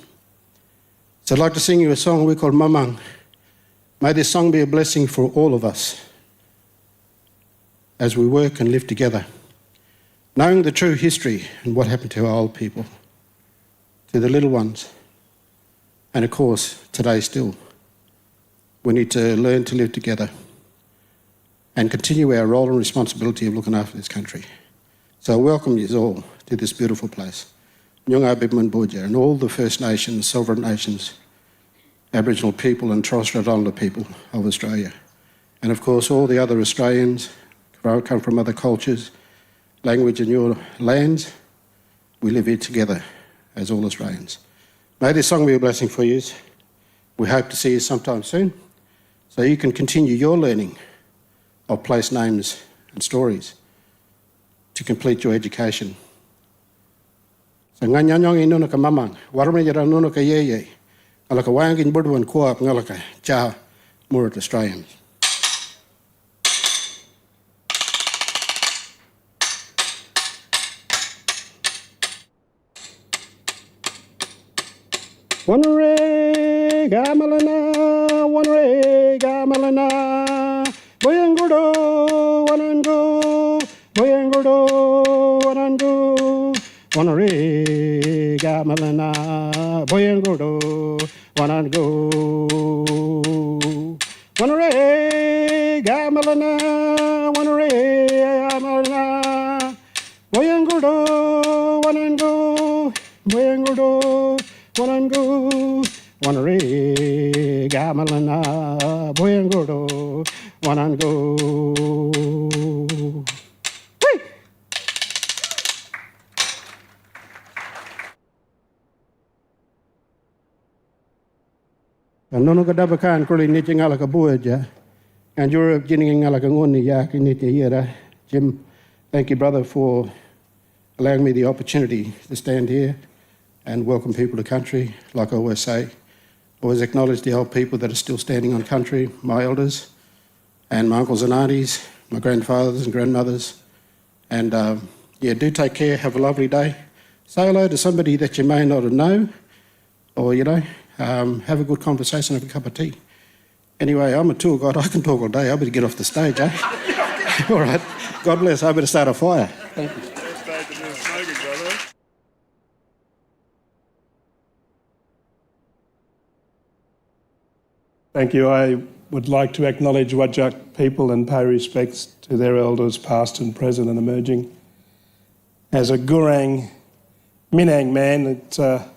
So I'd like to sing you a song we call Mamang. May this song be a blessing for all of us as we work and live together, knowing the true history and what happened to our old people, to the little ones, and of course, today still. We need to learn to live together and continue our role and responsibility of looking after this country. So I welcome you all to this beautiful place. Nyunga Bibman Boja and all the First Nations, sovereign nations, Aboriginal people and Torres Strait Islander people of Australia. And of course all the other Australians who come from other cultures, language in your lands, we live here together as all Australians. May this song be a blessing for you. We hope to see you sometime soon so you can continue your learning of place names and stories to complete your education. So nganyanyong inunaka mamang, warme yara nunaka ye. Alaka wangin burduan kuap ngalaka cha murat Australians. Wanre gamalana, boyangudo, wanango, wanare gamalana, boyangudo, wanango, wanare gamalana, boyangudo, wanango, wanare gamalana, boyangudo, wanango. Nono kadabakan kuli ni cingala kabuaja, and you're beginning ngala kangoni ya kiniti yera. Jim, thank you, brother, for allowing me the opportunity to stand here and welcome people to country. Like I always say, always acknowledge the old people that are still standing on country, my elders, and my uncles and aunties, my grandfathers and grandmothers. And do take care, have a lovely day. Say hello to somebody that you may not know, or, have a good conversation, have a cup of tea. Anyway, I'm a tour guide, I can talk all day, I better get off the stage, eh? All right, God bless, I better start a fire. Thank you. Thank you. I would like to acknowledge Whadjuk people and pay respects to their elders, past and present and emerging. As a Gurang Minang man, it's a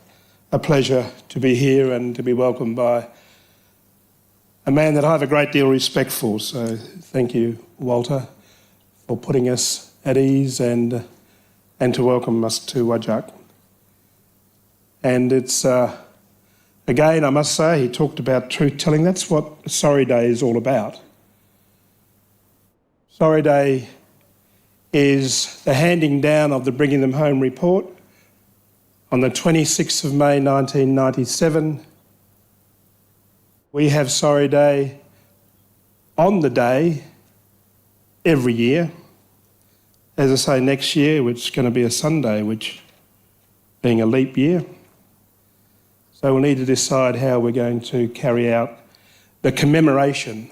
pleasure to be here and to be welcomed by a man that I have a great deal of respect for. So thank you, Walter, for putting us at ease and to welcome us to Whadjuk. And it's... Again, I must say, he talked about truth-telling. That's what Sorry Day is all about. Sorry Day is the handing down of the Bringing Them Home report on the 26th of May 1997. We have Sorry Day on the day every year. As I say, next year, which is going to be a Sunday, which being a leap year. So we'll need to decide how we're going to carry out the commemoration.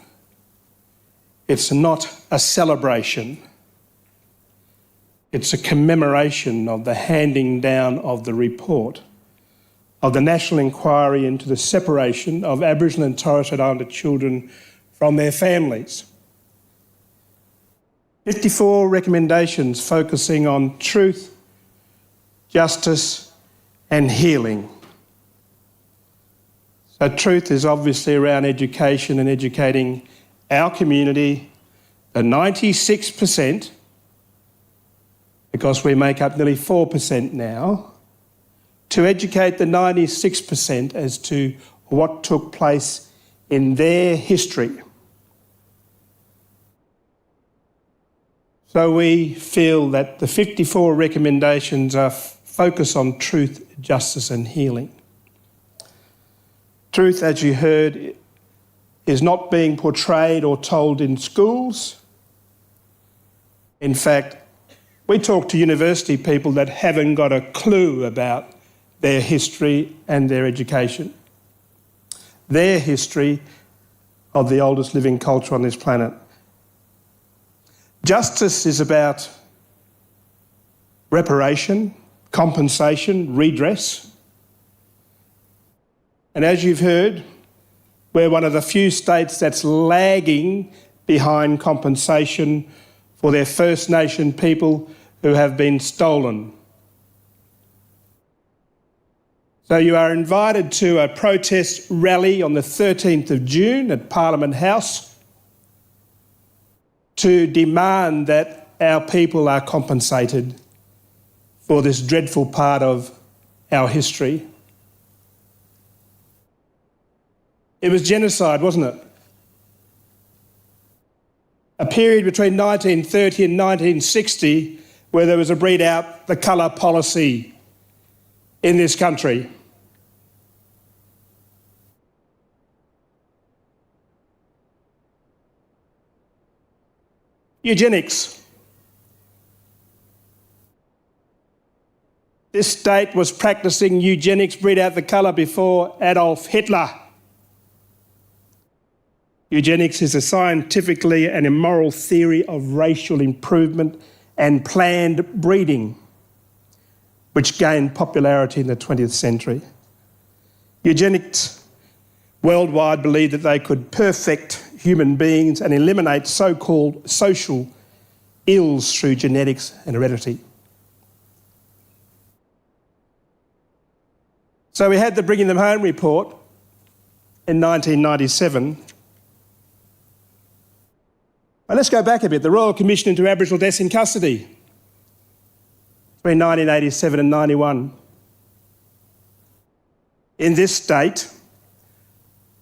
It's not a celebration. It's a commemoration of the handing down of the report of the National Inquiry into the separation of Aboriginal and Torres Strait Islander children from their families. 54 recommendations focusing on truth, justice and healing. So truth is obviously around education and educating our community, the 96%, because we make up nearly 4% now, to educate the 96% as to what took place in their history. So we feel that the 54 recommendations are focused on truth, justice and healing. Truth, as you heard, is not being portrayed or told in schools. In fact, we talk to university people that haven't got a clue about their history and their education. Their history of the oldest living culture on this planet. Justice is about reparation, compensation, redress. And as you've heard, we're one of the few states that's lagging behind compensation for their First Nation people who have been stolen. So you are invited to a protest rally on the 13th of June at Parliament House to demand that our people are compensated for this dreadful part of our history. It was genocide, wasn't it? A period between 1930 and 1960 where there was a breed out the colour policy in this country. Eugenics. This state was practising eugenics, breed out the colour, before Adolf Hitler. Eugenics is a scientifically and immoral theory of racial improvement and planned breeding, which gained popularity in the 20th century. Eugenics worldwide believed that they could perfect human beings and eliminate so-called social ills through genetics and heredity. So we had the Bringing Them Home report in 1997. Well, let's go back a bit. The Royal Commission into Aboriginal Deaths in Custody between 1987 and 91. In this state,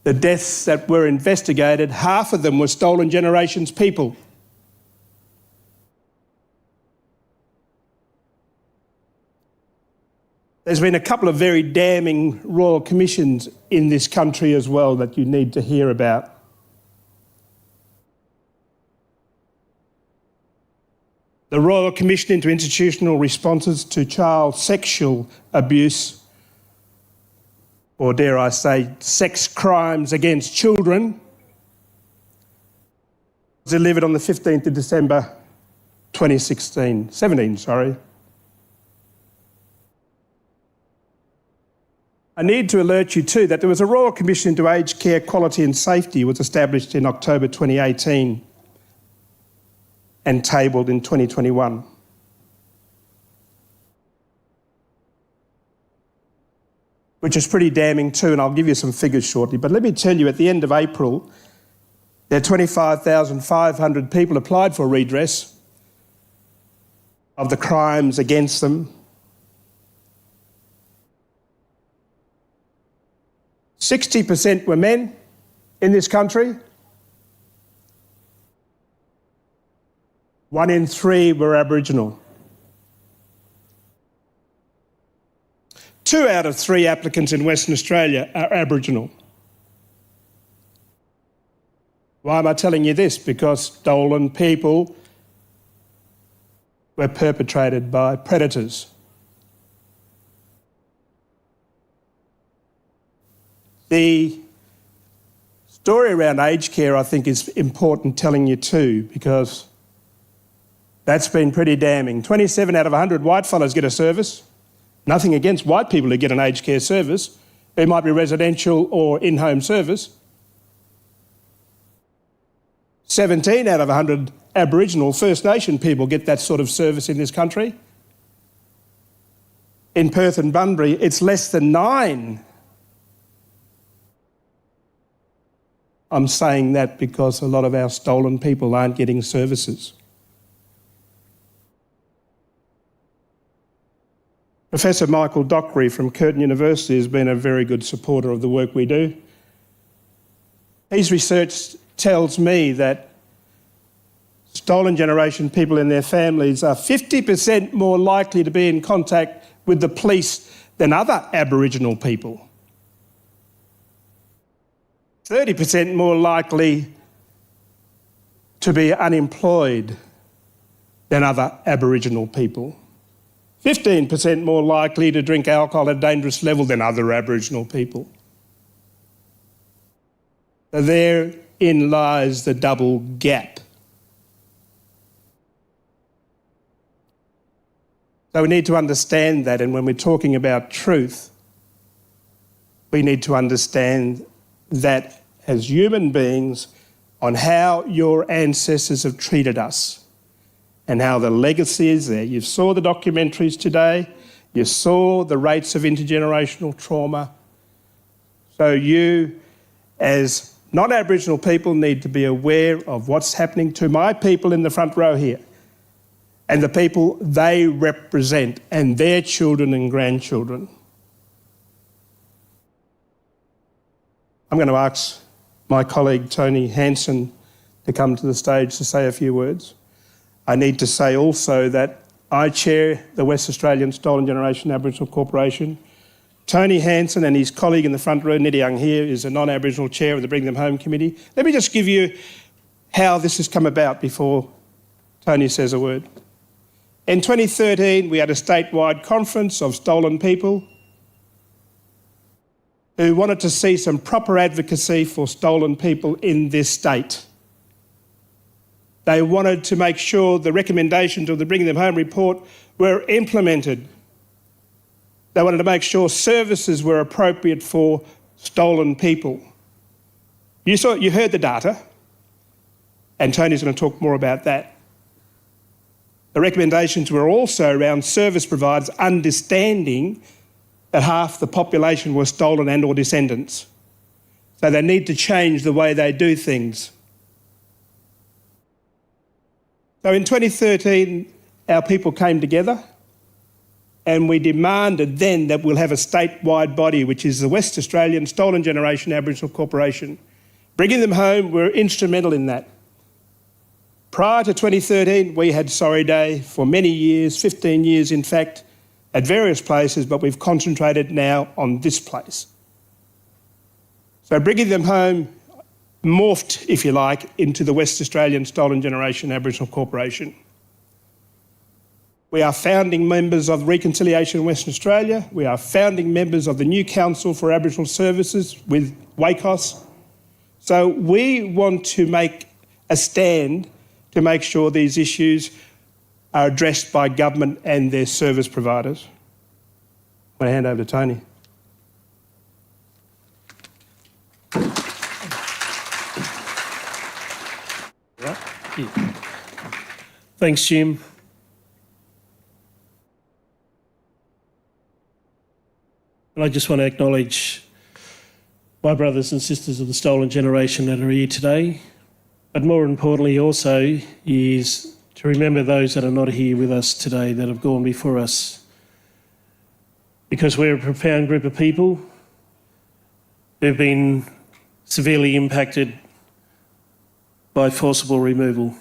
the deaths that were investigated, half of them were stolen generations people. There's been a couple of very damning royal commissions in this country as well that you need to hear about. The Royal Commission into Institutional Responses to Child Sexual Abuse, or dare I say, sex crimes against children, was delivered on the 15th of December 2017. I need to alert you too that there was a Royal Commission into Aged Care Quality and Safety was established in October 2018 and tabled in 2021. Which is pretty damning too, and I'll give you some figures shortly. But let me tell you, at the end of April, there are 25,500 people applied for redress of the crimes against them. 60% were men in this country. 1 in 3 were Aboriginal. 2 out of 3 applicants in Western Australia are Aboriginal. Why am I telling you this? Because stolen people were perpetrated by predators. The story around aged care, I think, is important telling you too, because that's been pretty damning. 27 out of 100 white fellas get a service. Nothing against white people who get an aged care service. It might be residential or in-home service. 17 out of 100 Aboriginal First Nation people get that sort of service in this country. In Perth and Bunbury, it's less than 9. I'm saying that because a lot of our stolen people aren't getting services. Professor Michael Dockery from Curtin University has been a very good supporter of the work we do. His research tells me that stolen generation people and their families are 50% more likely to be in contact with the police than other Aboriginal people. 30% more likely to be unemployed than other Aboriginal people. 15% more likely to drink alcohol at a dangerous level than other Aboriginal people. So therein lies the double gap. So we need to understand that, and when we're talking about truth, we need to understand that as human beings on how your ancestors have treated us and how the legacy is there. You saw the documentaries today. You saw the rates of intergenerational trauma. So you, as non-Aboriginal people, need to be aware of what's happening to my people in the front row here and the people they represent and their children and grandchildren. I'm going to ask my colleague Tony Hansen to come to the stage to say a few words. I need to say also that I chair the West Australian Stolen Generation Aboriginal Corporation. Tony Hansen and his colleague in the front row, Niddy Young here, is a non-Aboriginal chair of the Bring Them Home Committee. Let me just give you how this has come about before Tony says a word. In 2013, we had a statewide conference of stolen people who wanted to see some proper advocacy for stolen people in this state. They wanted to make sure the recommendations of the Bring Them Home report were implemented. They wanted to make sure services were appropriate for stolen people. You heard the data, and Tony's going to talk more about that. The recommendations were also around service providers understanding that half the population were stolen and or descendants. So they need to change the way they do things. So in 2013, our people came together and we demanded then that we'll have a statewide body, which is the West Australian Stolen Generation Aboriginal Corporation. Bringing Them Home were instrumental in that. Prior to 2013, we had Sorry Day for many years, 15 years in fact, at various places, but we've concentrated now on this place. So bringing them home morphed, if you like, into the West Australian Stolen Generation Aboriginal Corporation. We are founding members of Reconciliation Western Australia. We are founding members of the new Council for Aboriginal Services with WACOS. So we want to make a stand to make sure these issues are addressed by government and their service providers. I'm going to hand over to Tony. Thanks, Jim. And I just want to acknowledge my brothers and sisters of the Stolen Generation that are here today, but more importantly also is to remember those that are not here with us today that have gone before us, because we're a profound group of people who've been severely impacted by forcible removal.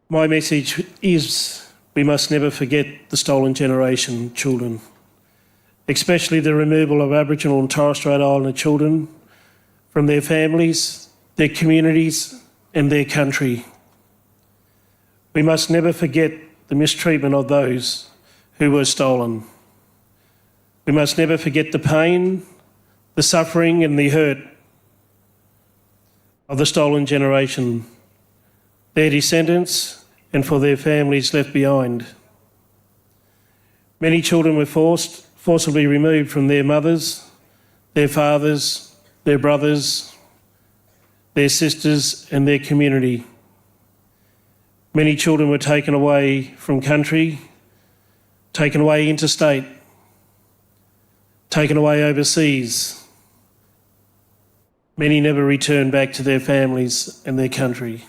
My message is we must never forget the Stolen Generation children, especially the removal of Aboriginal and Torres Strait Islander children from their families, their communities and their country. We must never forget the mistreatment of those who were stolen. We must never forget the pain, the suffering and the hurt of the Stolen Generation, their descendants and for their families left behind. Many children were forcibly removed from their mothers, their fathers, their brothers, their sisters and their community. Many children were taken away from country, taken away interstate, taken away overseas. Many never returned back to their families and their country.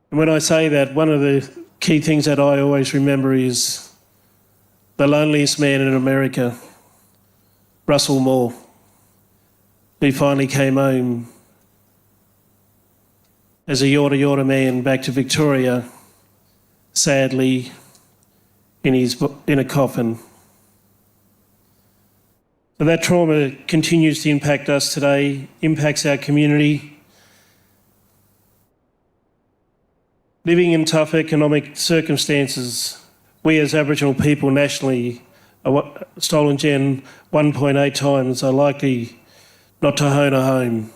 And when I say that, one of the key things that I always remember is the loneliest man in America, Russell Moore, who finally came home as a Yorta man back to Victoria, sadly in a coffin. So that trauma continues to impact us today, impacts our community. Living in tough economic circumstances, we as Aboriginal people nationally, Stolen Gen 1.8 times are likely not to own a home.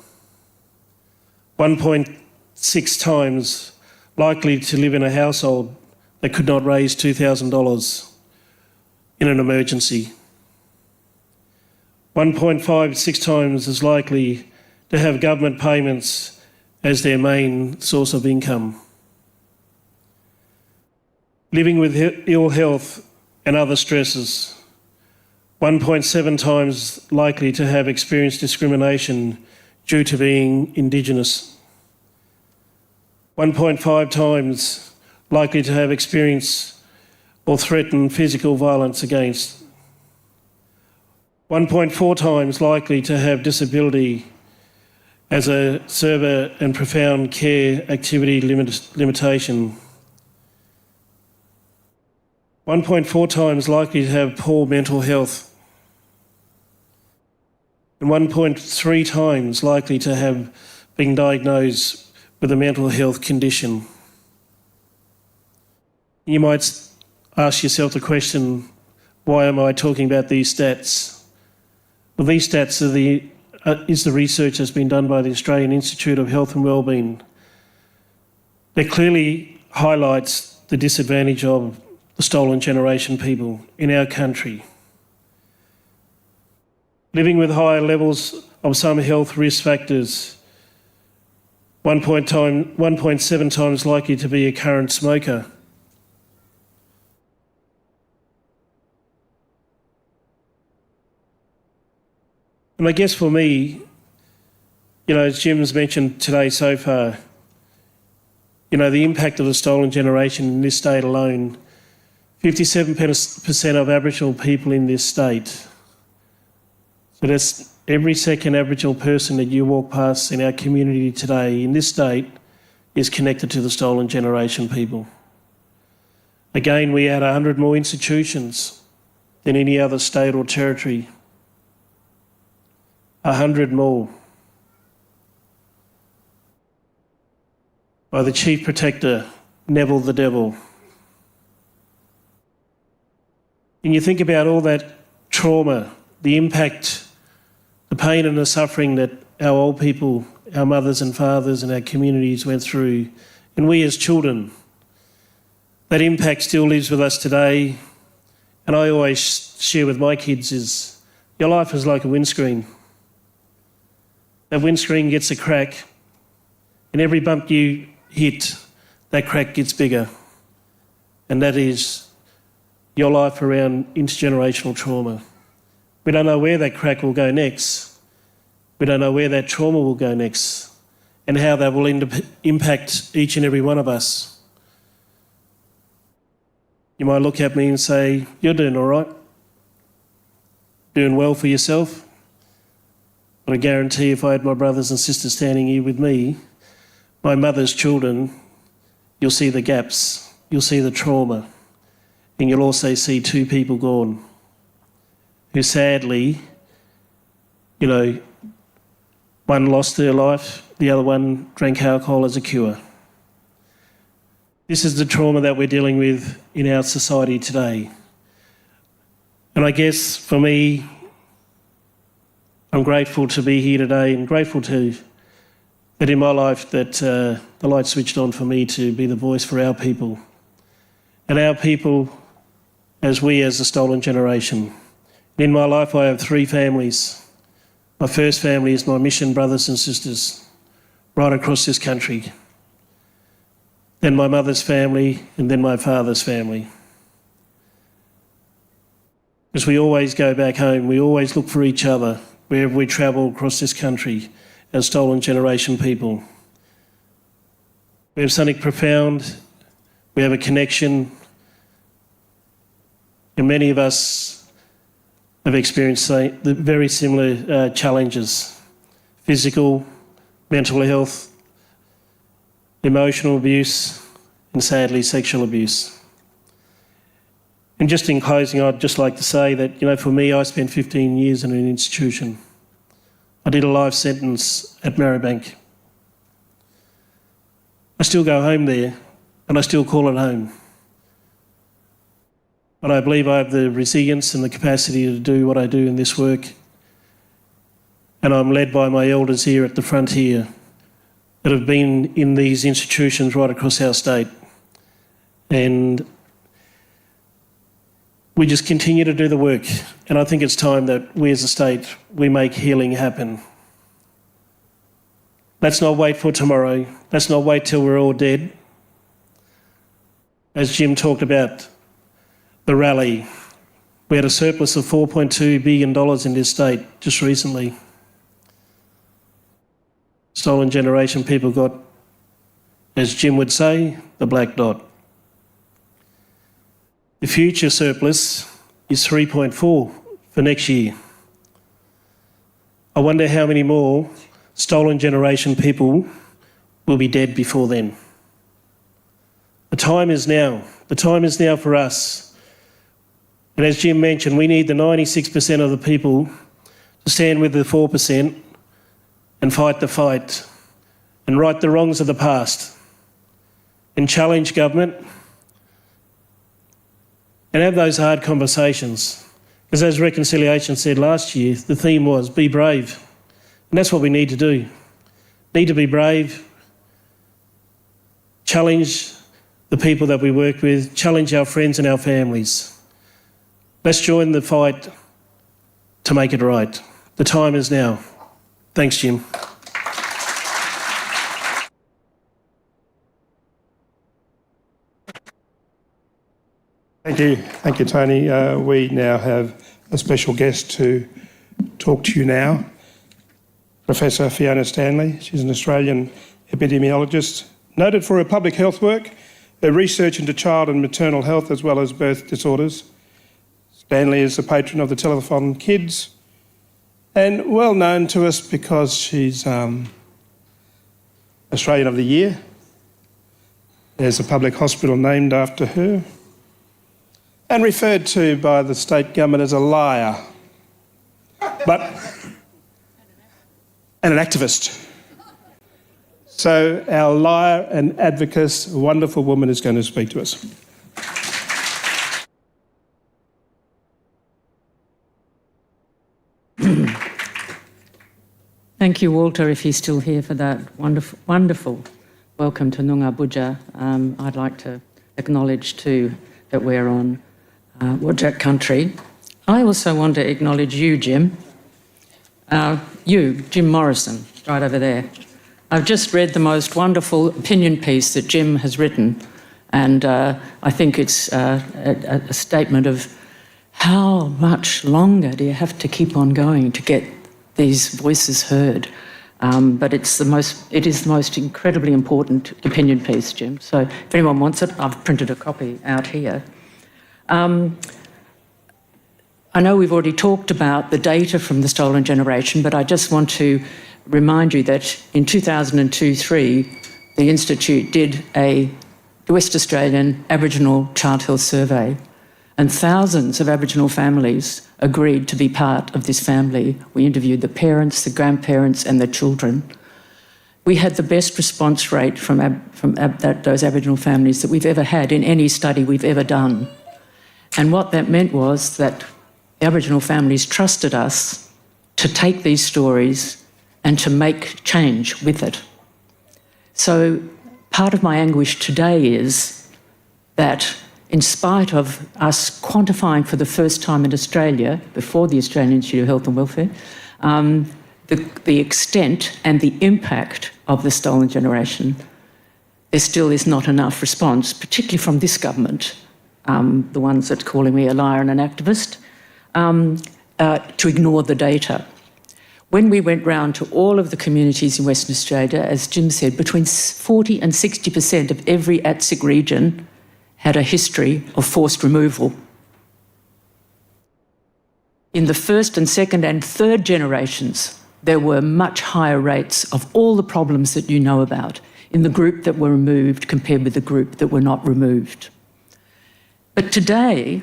1.6 times likely to live in a household that could not raise $2,000 in an emergency. 1.56 times as likely to have government payments as their main source of income. Living with ill health and other stresses, 1.7 times likely to have experienced discrimination due to being Indigenous. 1.5 times likely to have experienced or threatened physical violence against. 1.4 times likely to have disability as a severe and profound care activity limitation. 1.4 times likely to have poor mental health, and 1.3 times likely to have been diagnosed with a mental health condition. You might ask yourself the question, why am I talking about these stats? Well, these stats is the research that's been done by the Australian Institute of Health and Wellbeing. It clearly highlights the disadvantage of the Stolen Generation people in our country. Living with higher levels of some health risk factors, 1.7 times likely to be a current smoker. And I guess for me, as Jim's mentioned today so far, the impact of the Stolen Generation in this state alone, 57% of Aboriginal people in this state. So that's every second Aboriginal person that you walk past in our community today in this state, is connected to the stolen generation people. Again, we had 100 more institutions than any other state or territory. 100 more. By the Chief Protector, Neville the Devil. And you think about all that trauma, the impact, the pain and the suffering that our old people, our mothers and fathers and our communities went through, and we as children, that impact still lives with us today. And I always share with my kids is, your life is like a windscreen. That windscreen gets a crack, and every bump you hit, that crack gets bigger. And that is your life around intergenerational trauma. We don't know where that crack will go next. We don't know where that trauma will go next and how that will impact each and every one of us. You might look at me and say, you're doing all right, doing well for yourself. But I guarantee if I had my brothers and sisters standing here with me, my mother's children, you'll see the gaps, you'll see the trauma, and you'll also see two people gone who sadly, one lost their life, the other one drank alcohol as a cure. This is the trauma that we're dealing with in our society today. And I guess for me, I'm grateful to be here today and grateful that in my life that the light switched on for me to be the voice for our people. And our people as the stolen generation. In my life I have three families. My first family is my mission brothers and sisters right across this country. Then my mother's family, and then my father's family. As we always go back home, we always look for each other wherever we travel across this country as stolen generation people. We have something profound, we have a connection, and many of us have experienced very similar challenges: physical, mental health, emotional abuse, and sadly sexual abuse. And just in closing, I'd just like to say that, for me, I spent 15 years in an institution. I did a life sentence at Marrowbank. I still go home there, and I still call it home. But I believe I have the resilience and the capacity to do what I do in this work. And I'm led by my elders here at the front here that have been in these institutions right across our state. And we just continue to do the work. And I think it's time that we as a state, we make healing happen. Let's not wait for tomorrow. Let's not wait till we're all dead. As Jim talked about, the rally, we had a surplus of $4.2 billion in this state just recently. Stolen generation people got, as Jim would say, the black dot. The future surplus is 3.4 for next year. I wonder how many more stolen generation people will be dead before then. The time is now. The time is now for us. And as Jim mentioned, we need the 96% of the people to stand with the 4% and fight the fight and right the wrongs of the past and challenge government and have those hard conversations. Because as Reconciliation said last year, the theme was be brave. And that's what we need to do. Need to be brave, challenge the people that we work with, challenge our friends and our families. Let's join the fight to make it right. The time is now. Thanks, Jim. Thank you, Tony. We now have a special guest to talk to you now. Professor Fiona Stanley. She's an Australian epidemiologist, noted for her public health work, her research into child and maternal health as well as birth disorders. Stanley is the patron of the Telethon Kids and well known to us because she's Australian of the Year There's a public hospital named after her, and referred to by the state government as a liar, and an activist. So our liar and advocate, a wonderful woman, is going to speak to us. Thank you, Walter, if he's still here, for that wonderful welcome to Noongar Boodja. I'd like to acknowledge too that we're on Whadjuk country. I also want to acknowledge you, Jim. Jim Morrison, right over there. I've just read the most wonderful opinion piece that Jim has written, and I think it's a statement of how much longer do you have to keep on going to get these voices heard. But it is the most incredibly important opinion piece, Jim. So if anyone wants it, I've printed a copy out here. I know we've already talked about the data from the Stolen Generation, but I just want to remind you that in 2002-03, the Institute did a West Australian Aboriginal Child Health Survey, and thousands of Aboriginal families agreed to be part of this family. We interviewed the parents, the grandparents and the children. We had the best response rate from those Aboriginal families that we've ever had in any study we've ever done. And what that meant was that the Aboriginal families trusted us to take these stories and to make change with it. So part of my anguish today is that in spite of us quantifying for the first time in Australia, before the Australian Institute of Health and Welfare, the extent and the impact of the Stolen Generation, there still is not enough response, particularly from this government, the ones that are calling me a liar and an activist, to ignore the data. When we went round to all of the communities in Western Australia, as Jim said, between 40 and 60% of every ATSIC region had a history of forced removal. In the first and second and third generations, there were much higher rates of all the problems that you know about in the group that were removed compared with the group that were not removed. But today,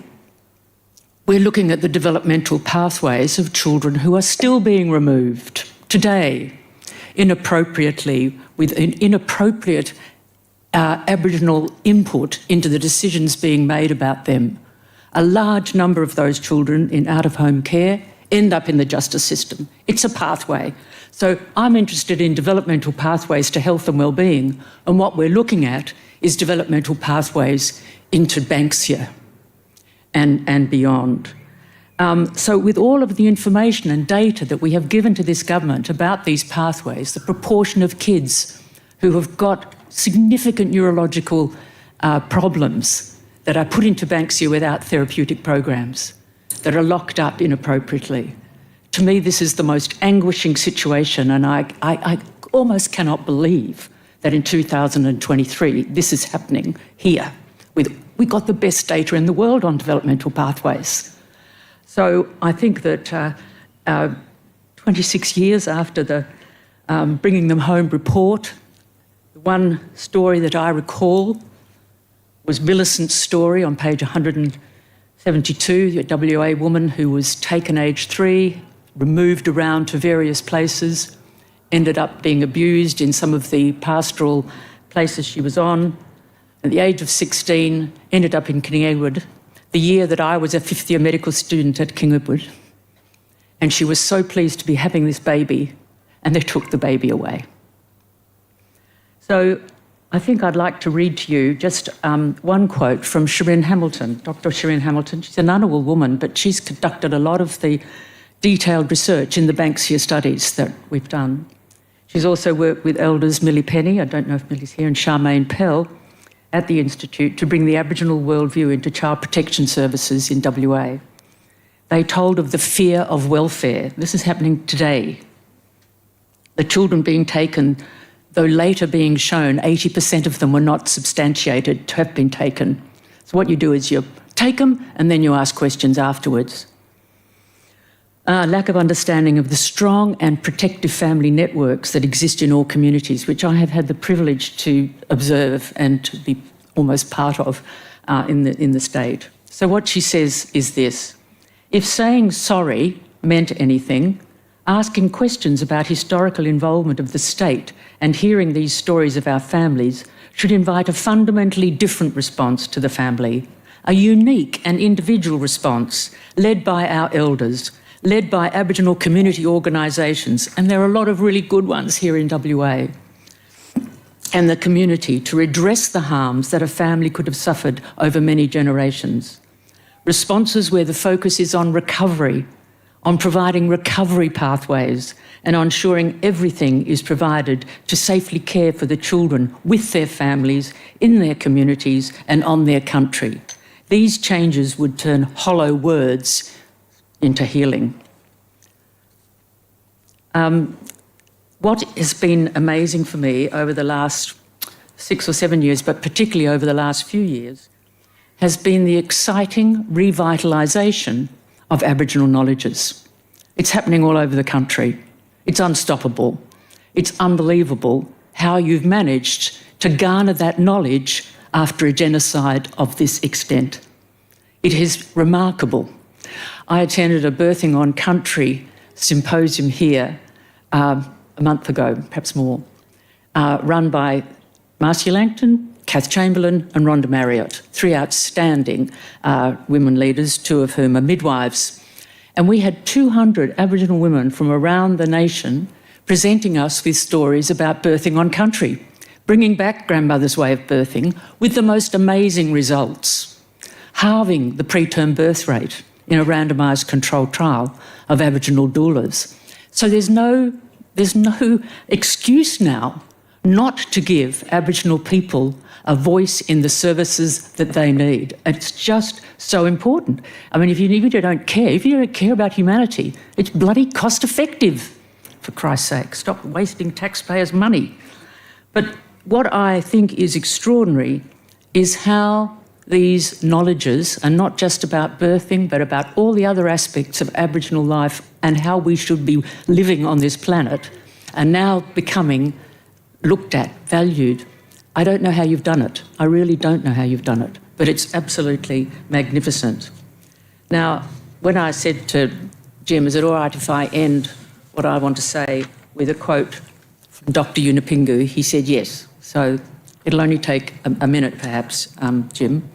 we're looking at the developmental pathways of children who are still being removed today, inappropriately, with an inappropriate Aboriginal input into the decisions being made about them. A large number of those children in out-of-home care end up in the justice system. It's a pathway. So I'm interested in developmental pathways to health and well-being, and what we're looking at is developmental pathways into Banksia and beyond. So with all of the information and data that we have given to this government about these pathways, the proportion of kids who have got significant neurological problems that are put into Banksia without therapeutic programs, that are locked up inappropriately. To me, this is the most anguishing situation, and I almost cannot believe that in 2023 this is happening here. We got the best data in the world on developmental pathways. So I think that 26 years after the Bringing Them Home report, one story that I recall was Millicent's story on page 172, a WA woman who was taken aged 3, removed around to various places, ended up being abused in some of the pastoral places she was on. At the age of 16, ended up in King Edward, the year that I was a fifth-year medical student at King Edward. And she was so pleased to be having this baby, and they took the baby away. So I think I'd like to read to you just one quote from Shireen Hamilton, Dr. Shireen Hamilton. She's an Ngunnawal woman, but she's conducted a lot of the detailed research in the Banksia studies that we've done. She's also worked with elders Millie Penny, I don't know if Millie's here, and Charmaine Pell at the Institute to bring the Aboriginal worldview into child protection services in WA. They told of the fear of welfare. This is happening today. The children being taken, though later being shown 80% of them were not substantiated to have been taken. So what you do is you take them and then you ask questions afterwards. lack of understanding of the strong and protective family networks that exist in all communities, which I have had the privilege to observe and to be almost part of in the state. So what she says is this: if saying sorry meant anything, asking questions about historical involvement of the state and hearing these stories of our families should invite a fundamentally different response to the family, a unique and individual response led by our elders, led by Aboriginal community organisations, and there are a lot of really good ones here in WA, and the community to redress the harms that a family could have suffered over many generations. Responses where the focus is on recovery, on providing recovery pathways, and on ensuring everything is provided to safely care for the children with their families, in their communities and on their country. These changes would turn hollow words into healing. What has been amazing for me over the last 6 or 7 years, but particularly over the last few years, has been the exciting revitalisation of Aboriginal knowledges. It's happening all over the country. It's unstoppable. It's unbelievable how you've managed to garner that knowledge after a genocide of this extent. It is remarkable. I attended a Birthing on Country symposium here a month ago, perhaps more, run by Marcia Langton, Kath Chamberlain and Rhonda Marriott, 3 outstanding women leaders, 2 of whom are midwives. And we had 200 Aboriginal women from around the nation presenting us with stories about birthing on country, bringing back grandmother's way of birthing with the most amazing results, halving the preterm birth rate in a randomised controlled trial of Aboriginal doulas. So there's no excuse now not to give Aboriginal people a voice in the services that they need. It's just so important. I mean, if you don't care about humanity, it's bloody cost effective, for Christ's sake. Stop wasting taxpayers' money. But what I think is extraordinary is how these knowledges are not just about birthing, but about all the other aspects of Aboriginal life and how we should be living on this planet, are now becoming looked at, valued. I don't know how you've done it. I really don't know how you've done it, but it's absolutely magnificent. Now, when I said to Jim, is it all right if I end what I want to say with a quote from Dr. Yunupingu, he said yes. So it'll only take a minute perhaps, Jim.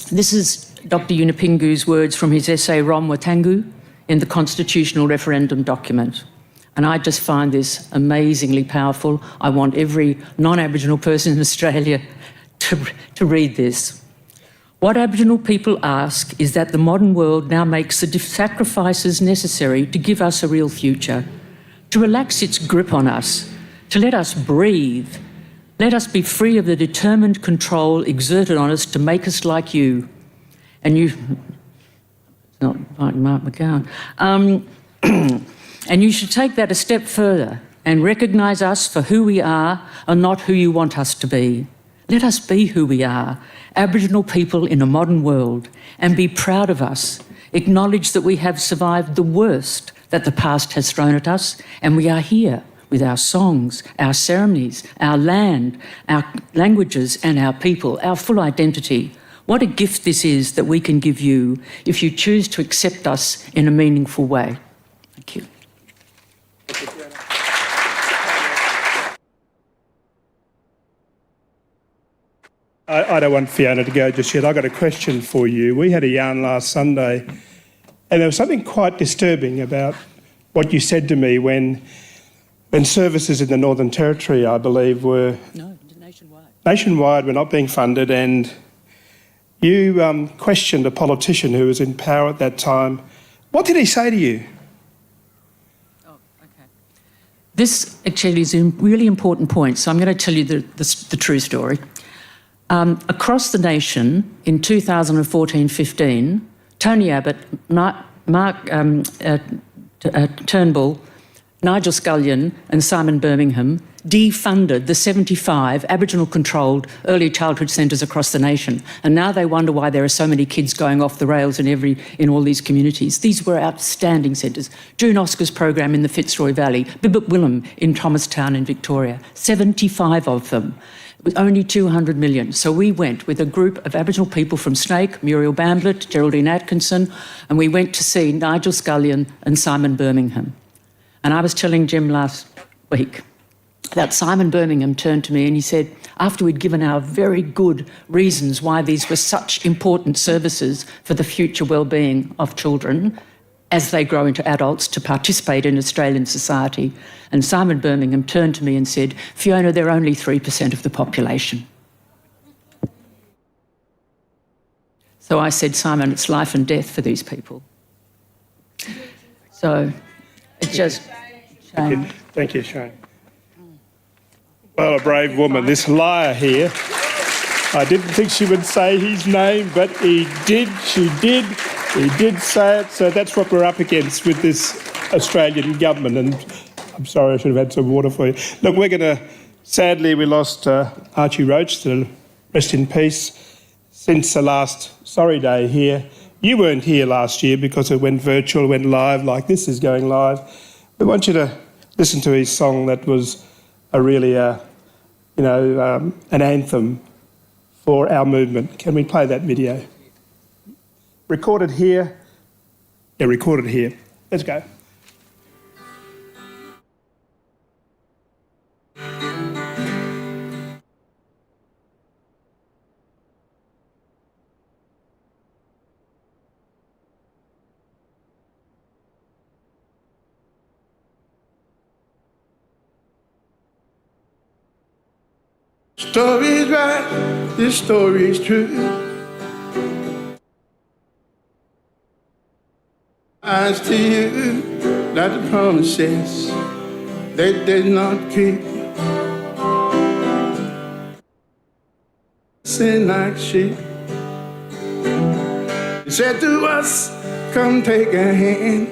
This is Dr. Yunupingu's words from his essay Rom Watangu in the Constitutional Referendum document. And I just find this amazingly powerful. I want every non-Aboriginal person in Australia to read this. What Aboriginal people ask is that the modern world now makes the sacrifices necessary to give us a real future, to relax its grip on us, to let us breathe, let us be free of the determined control exerted on us to make us like you. And you, not like Mark McGowan. And you should take that a step further and recognise us for who we are and not who you want us to be. Let us be who we are, Aboriginal people in a modern world, and be proud of us. Acknowledge that we have survived the worst that the past has thrown at us, and we are here with our songs, our ceremonies, our land, our languages and our people, our full identity. What a gift this is that we can give you if you choose to accept us in a meaningful way. Thank you. I don't want Fiona to go just yet. I've got a question for you. We had a yarn last Sunday, and there was something quite disturbing about what you said to me when services in the Northern Territory, I believe, were... No, nationwide. Nationwide were not being funded, and you questioned a politician who was in power at that time. What did he say to you? Oh, okay. This actually is a really important point, so I'm going to tell you the true story. Across the nation in 2014-15, Tony Abbott, Mark Turnbull, Nigel Scullion and Simon Birmingham defunded the 75 Aboriginal-controlled early childhood centres across the nation, and now they wonder why there are so many kids going off the rails in all these communities. These were outstanding centres. June Oscar's program in the Fitzroy Valley, Bibbit Willem in Thomastown in Victoria, 75 of them, with only 200 million. So we went with a group of Aboriginal people from Snake, Muriel Bamblett, Geraldine Atkinson, and we went to see Nigel Scullion and Simon Birmingham. And I was telling Jim last week that Simon Birmingham turned to me and he said, after we'd given our very good reasons why these were such important services for the future well-being of children as they grow into adults to participate in Australian society, and Simon Birmingham turned to me and said, Fiona, they're only 3% of the population. So I said, Simon, it's life and death for these people. So it's just shame. Thank you, Shane. Well, a brave woman, this liar here. I didn't think she would say his name, but he did, she did. He did say it, so that's what we're up against with this Australian government, and I'm sorry, I should have had some water for you. Look, we're going to, sadly, we lost Archie Roach, to rest in peace, since the last sorry day here. You weren't here last year because it went virtual, went live, like this is going live. We want you to listen to his song that was a really, an anthem for our movement. Can we play that video? Recorded here. Yeah, recorded here. Let's go. Story's right, this story's true. Eyes to you, that the promises they did not keep. Sin like sheep. They said to us, come take a hand.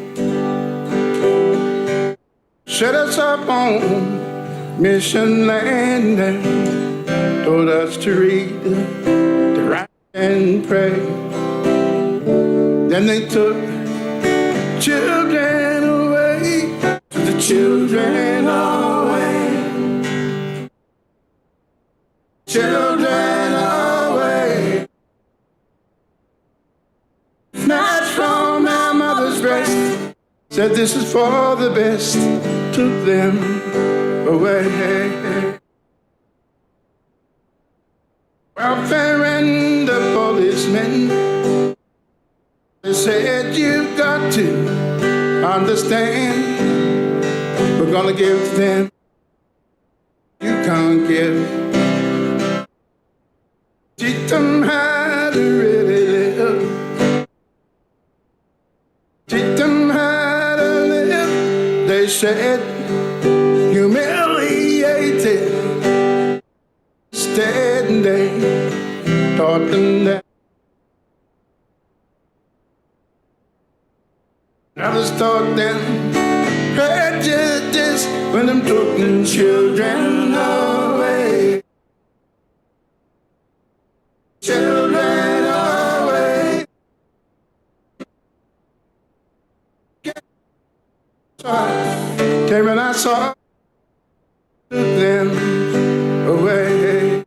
Set us up on mission land and told us to read, to write and pray. Then they took children away, the children away, children away. Snatched from our mother's breast, said this is for the best, took them away. Welfare and the policemen, they said you've got to understand, we're gonna give to them, you can't give. Teach them how to really live. Teach them how to live. They said humiliated. Instead they taught them that. Others taught them prejudice when them took them children away. Children away. Came and I saw them away.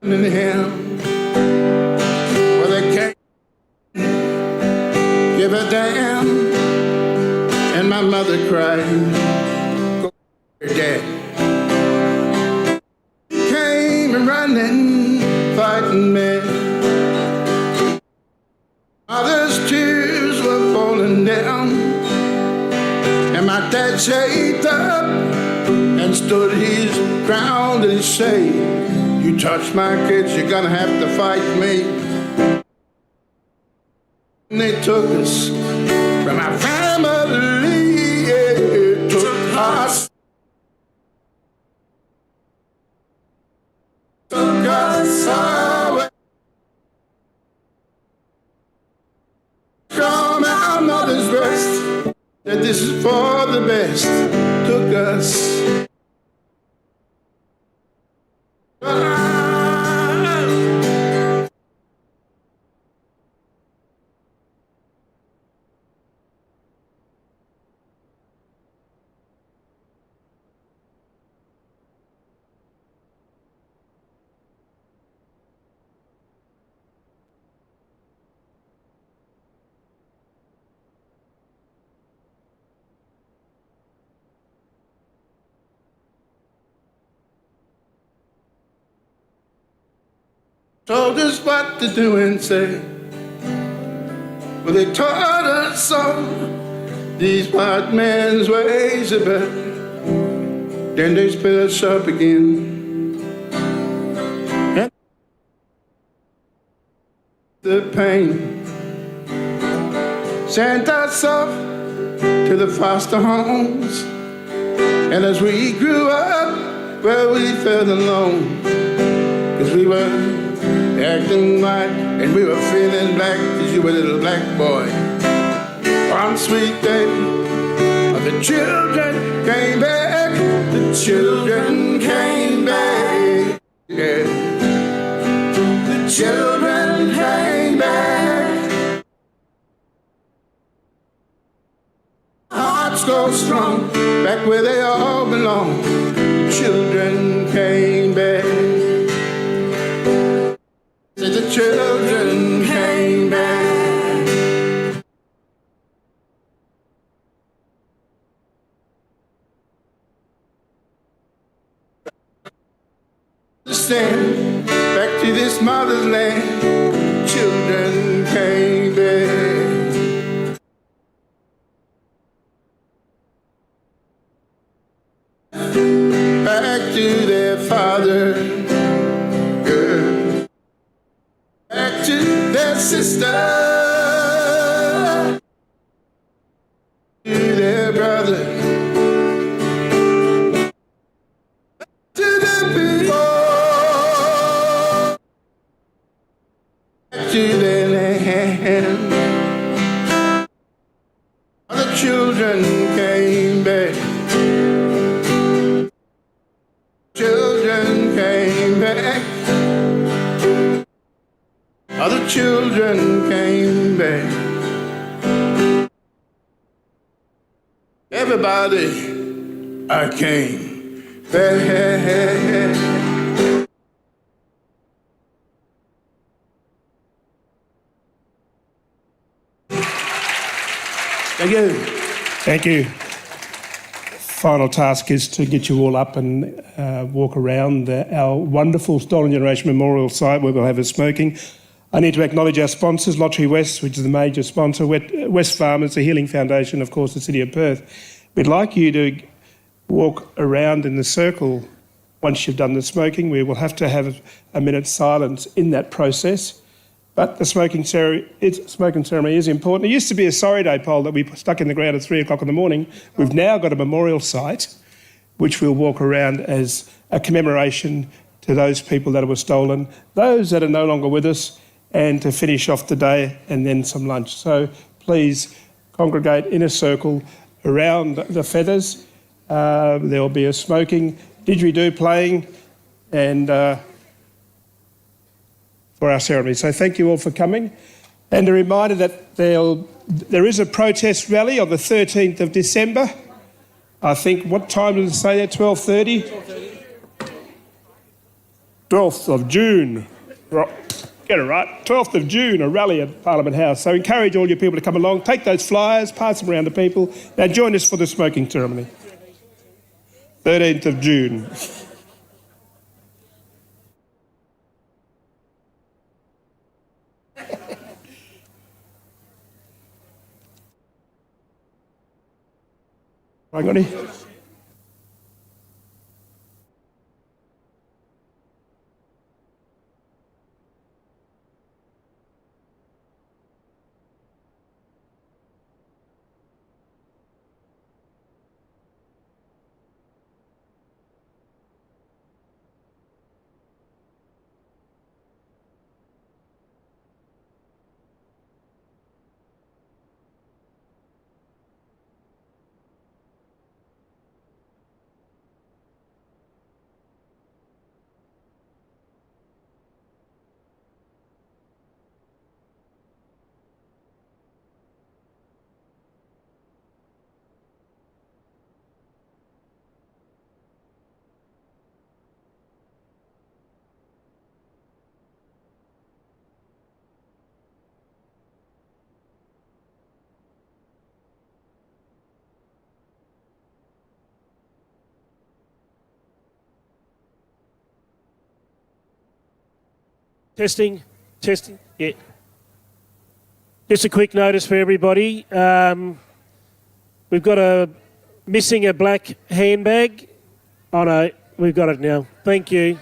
In him. Give a damn, and my mother cried, go Dad. Came running, fighting me. Mother's tears were falling down, and my dad shaped up and stood his ground and said, you touch my kids, you're gonna have to fight me. They took us from our family, yeah, took us away from our mother's breast. that this is for the best, took us. Told us what to do and say. Well, they taught us all these white man's ways, but then they split us up again. And the pain sent us off to the foster homes. And as we grew up, well, we felt alone, 'cause we were acting white, and we were feeling black, 'cause you were a little black boy. One sweet day, the children came back, the children came back, yeah. The children came back. Hearts go strong, back where they all belong. The children came back. The children came back. Stand back to this mother's land. The children came back. Back to their father. Back to their sister, to their brother, to their people, back to their land. The children came back. Children came back. Other children came back. Everybody, I came back. Thank you. Thank you. Final task is to get you all up and walk around our wonderful Stolen Generation Memorial site where we'll have a smoking. I need to acknowledge our sponsors, Lottery West, which is the major sponsor, West Farmers, the Healing Foundation, of course, the City of Perth. We'd like you to walk around in the circle once you've done the smoking. We will have to have a minute's silence in that process. But the smoking ceremony is important. It used to be a sorry day pole that we stuck in the ground at 3 o'clock in the morning. We've now got a memorial site which we'll walk around as a commemoration to those people that were stolen, those that are no longer with us, and to finish off the day and then some lunch. So please congregate in a circle around the feathers. There will be a smoking didgeridoo playing and for our ceremony. So thank you all for coming. And a reminder that there is a protest rally on the 13th of December. I think, what time does it say there? 12:30? 12th of June. Get it right. 12th of June, a rally at Parliament House. So encourage all your people to come along. Take those flyers, pass them around to people. Now join us for the smoking ceremony. 13th of June. Right, Goody? Testing, testing, yeah. Just a quick notice for everybody. We've got missing a black handbag. Oh no, we've got it now. Thank you.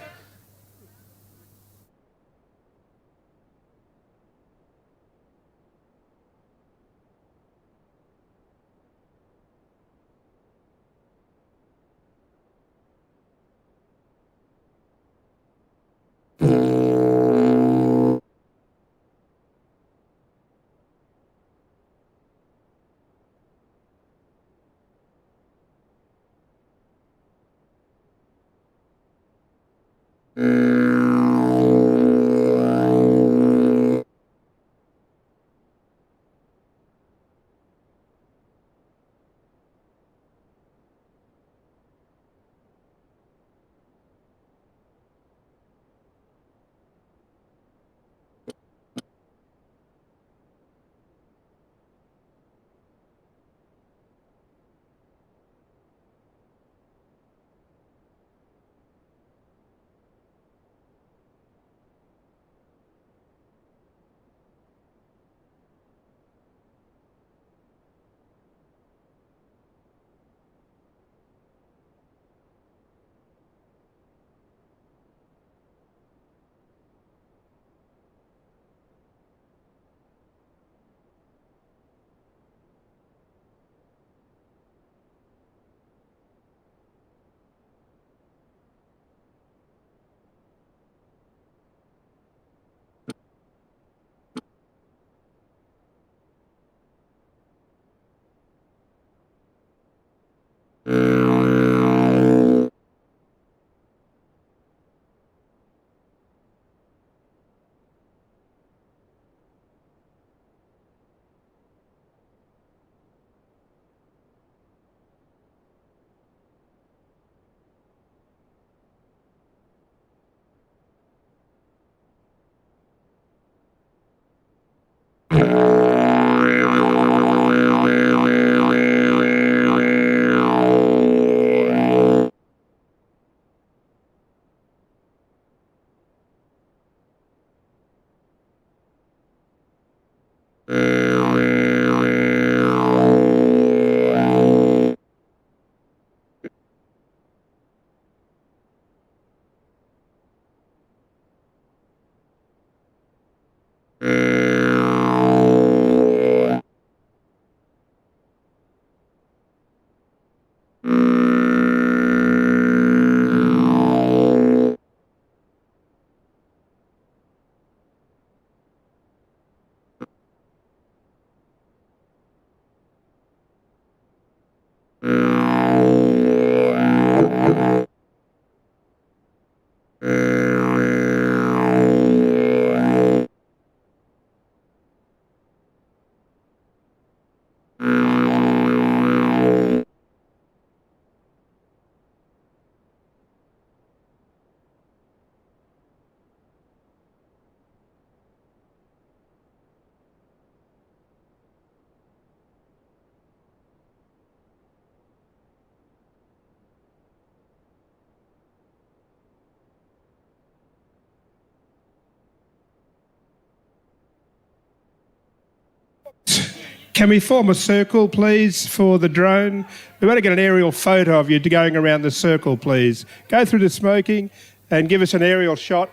Can we form a circle, please, for the drone? We want to get an aerial photo of you going around the circle, please. Go through the smoking and give us an aerial shot.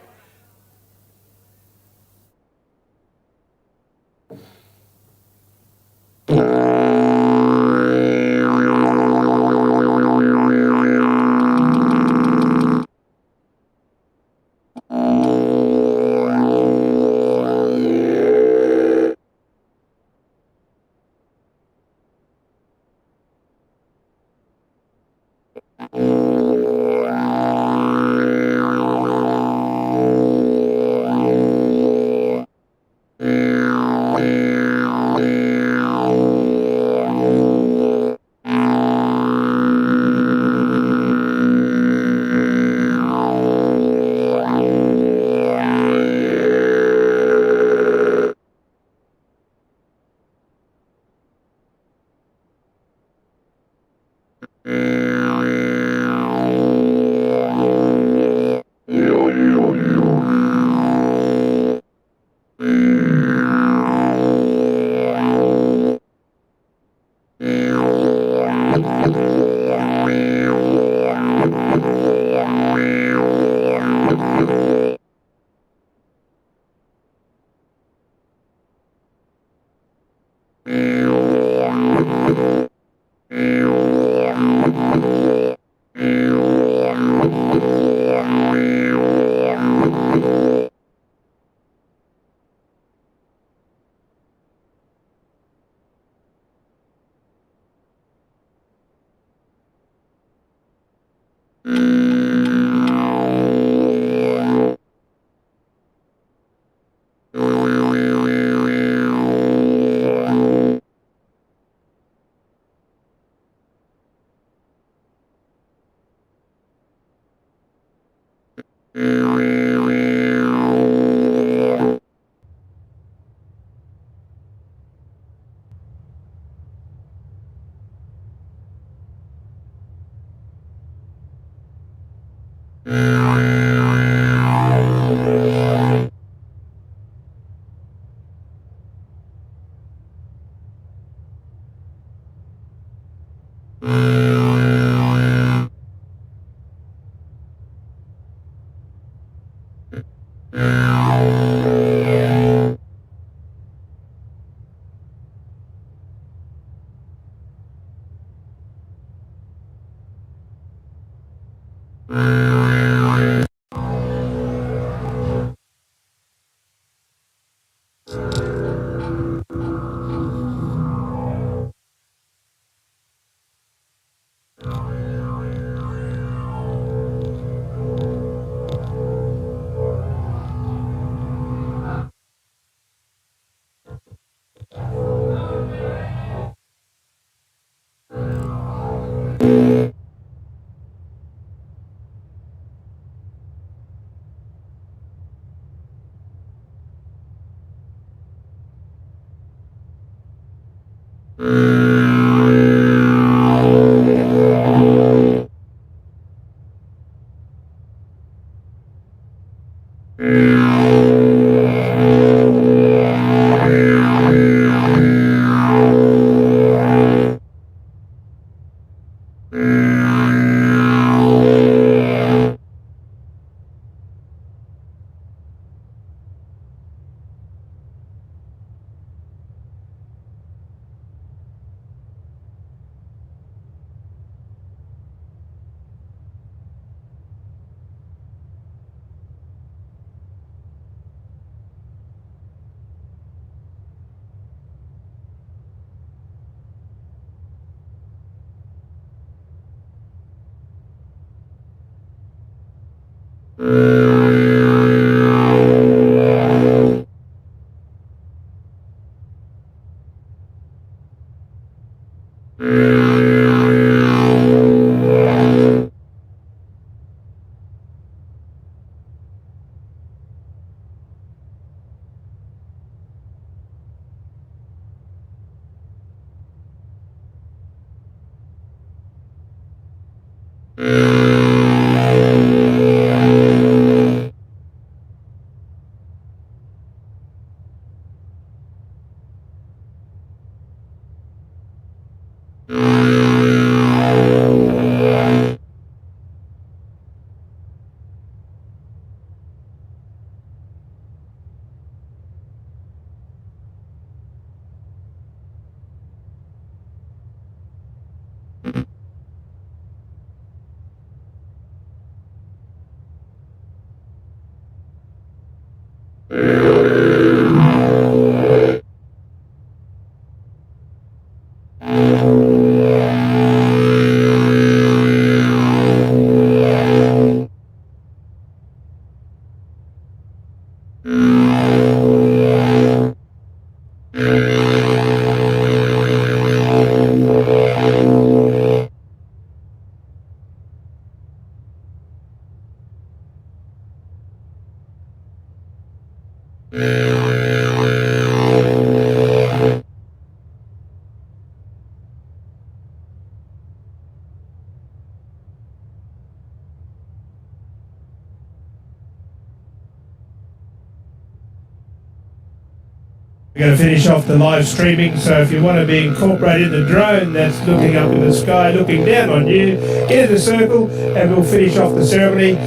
We're going to finish off the live streaming, so if you want to be incorporated in the drone that's looking up in the sky, looking down on you, get in the circle and we'll finish off the ceremony.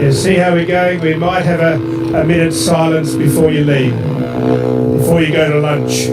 And see how we're going. We might have a minute's silence before you leave, before you go to lunch.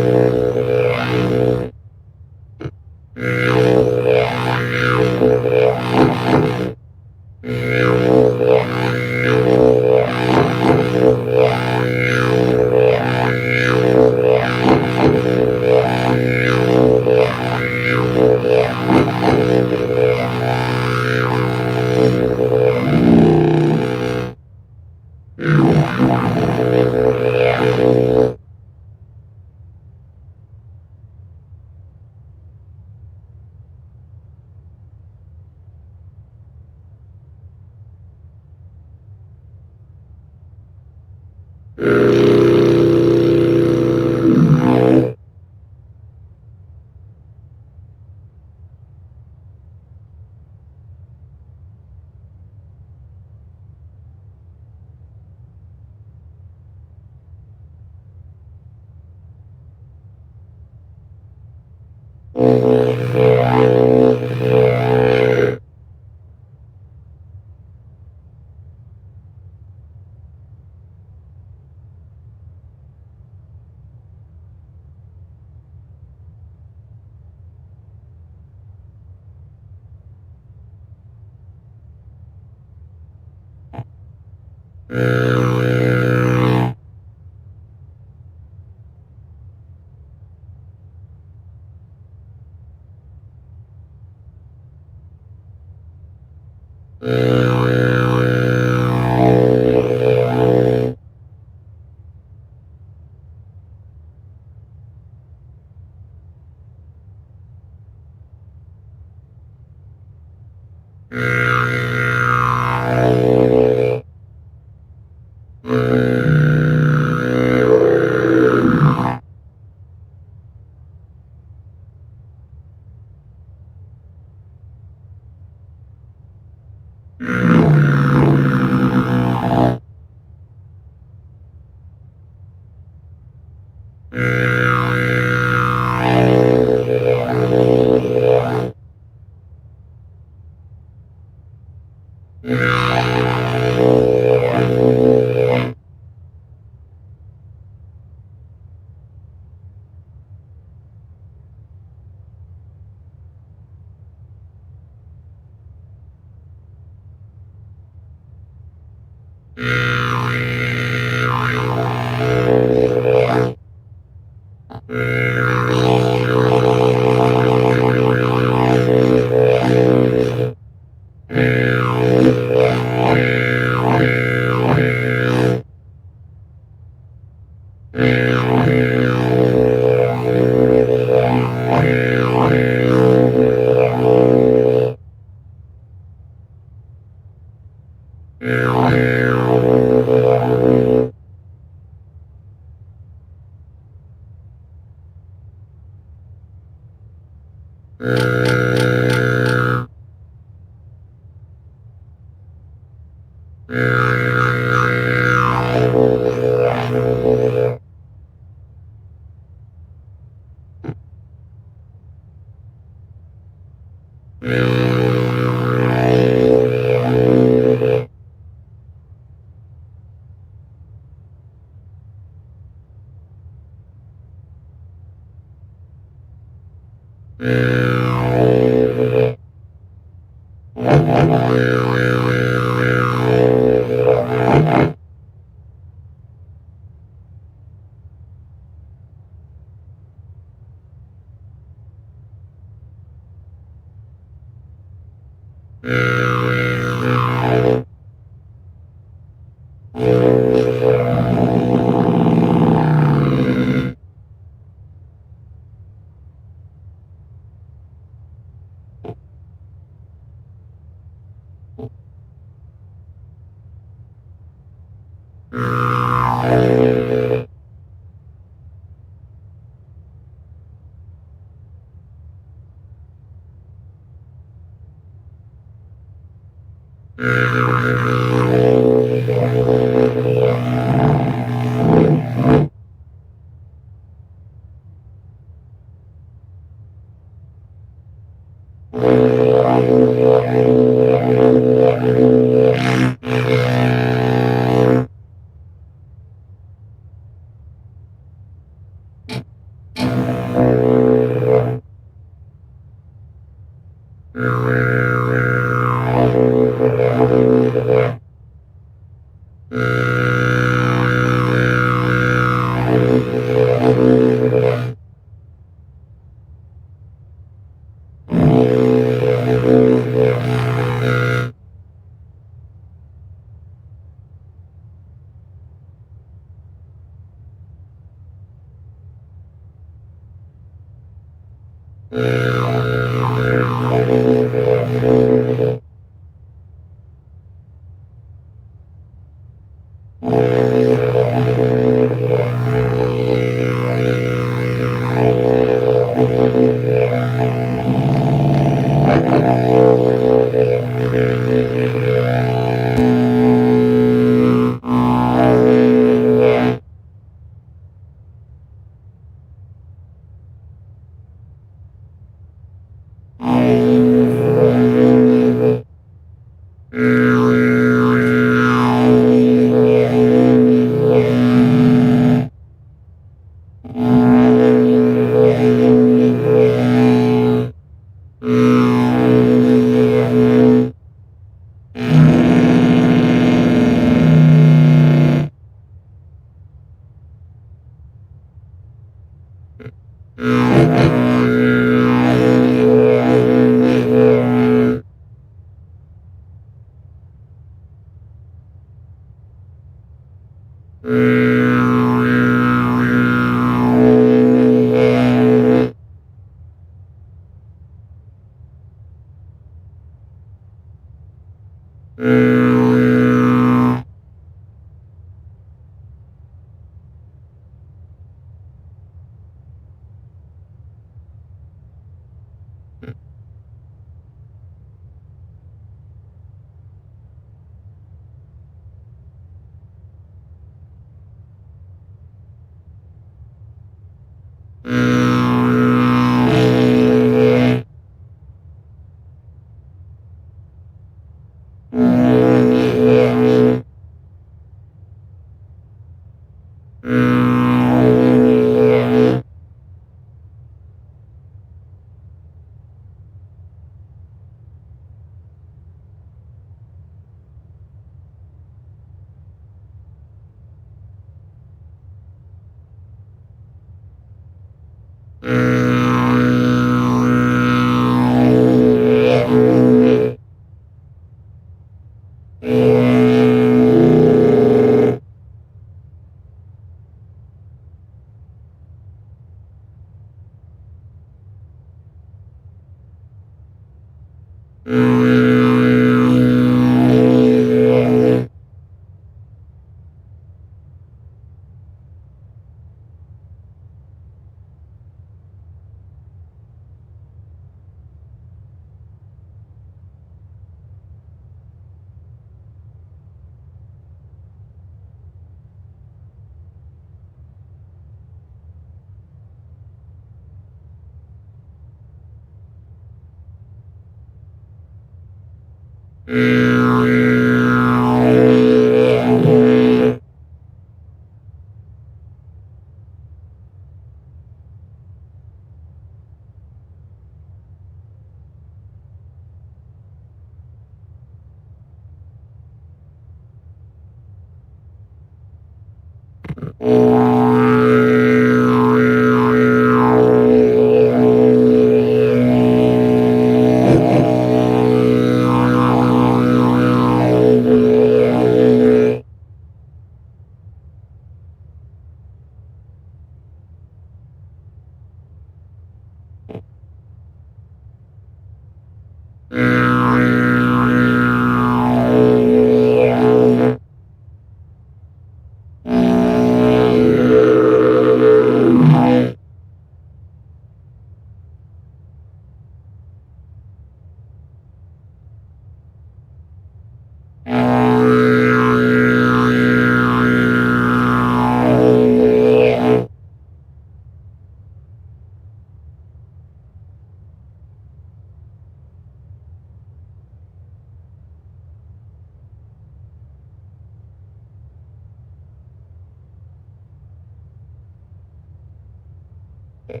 Yeah.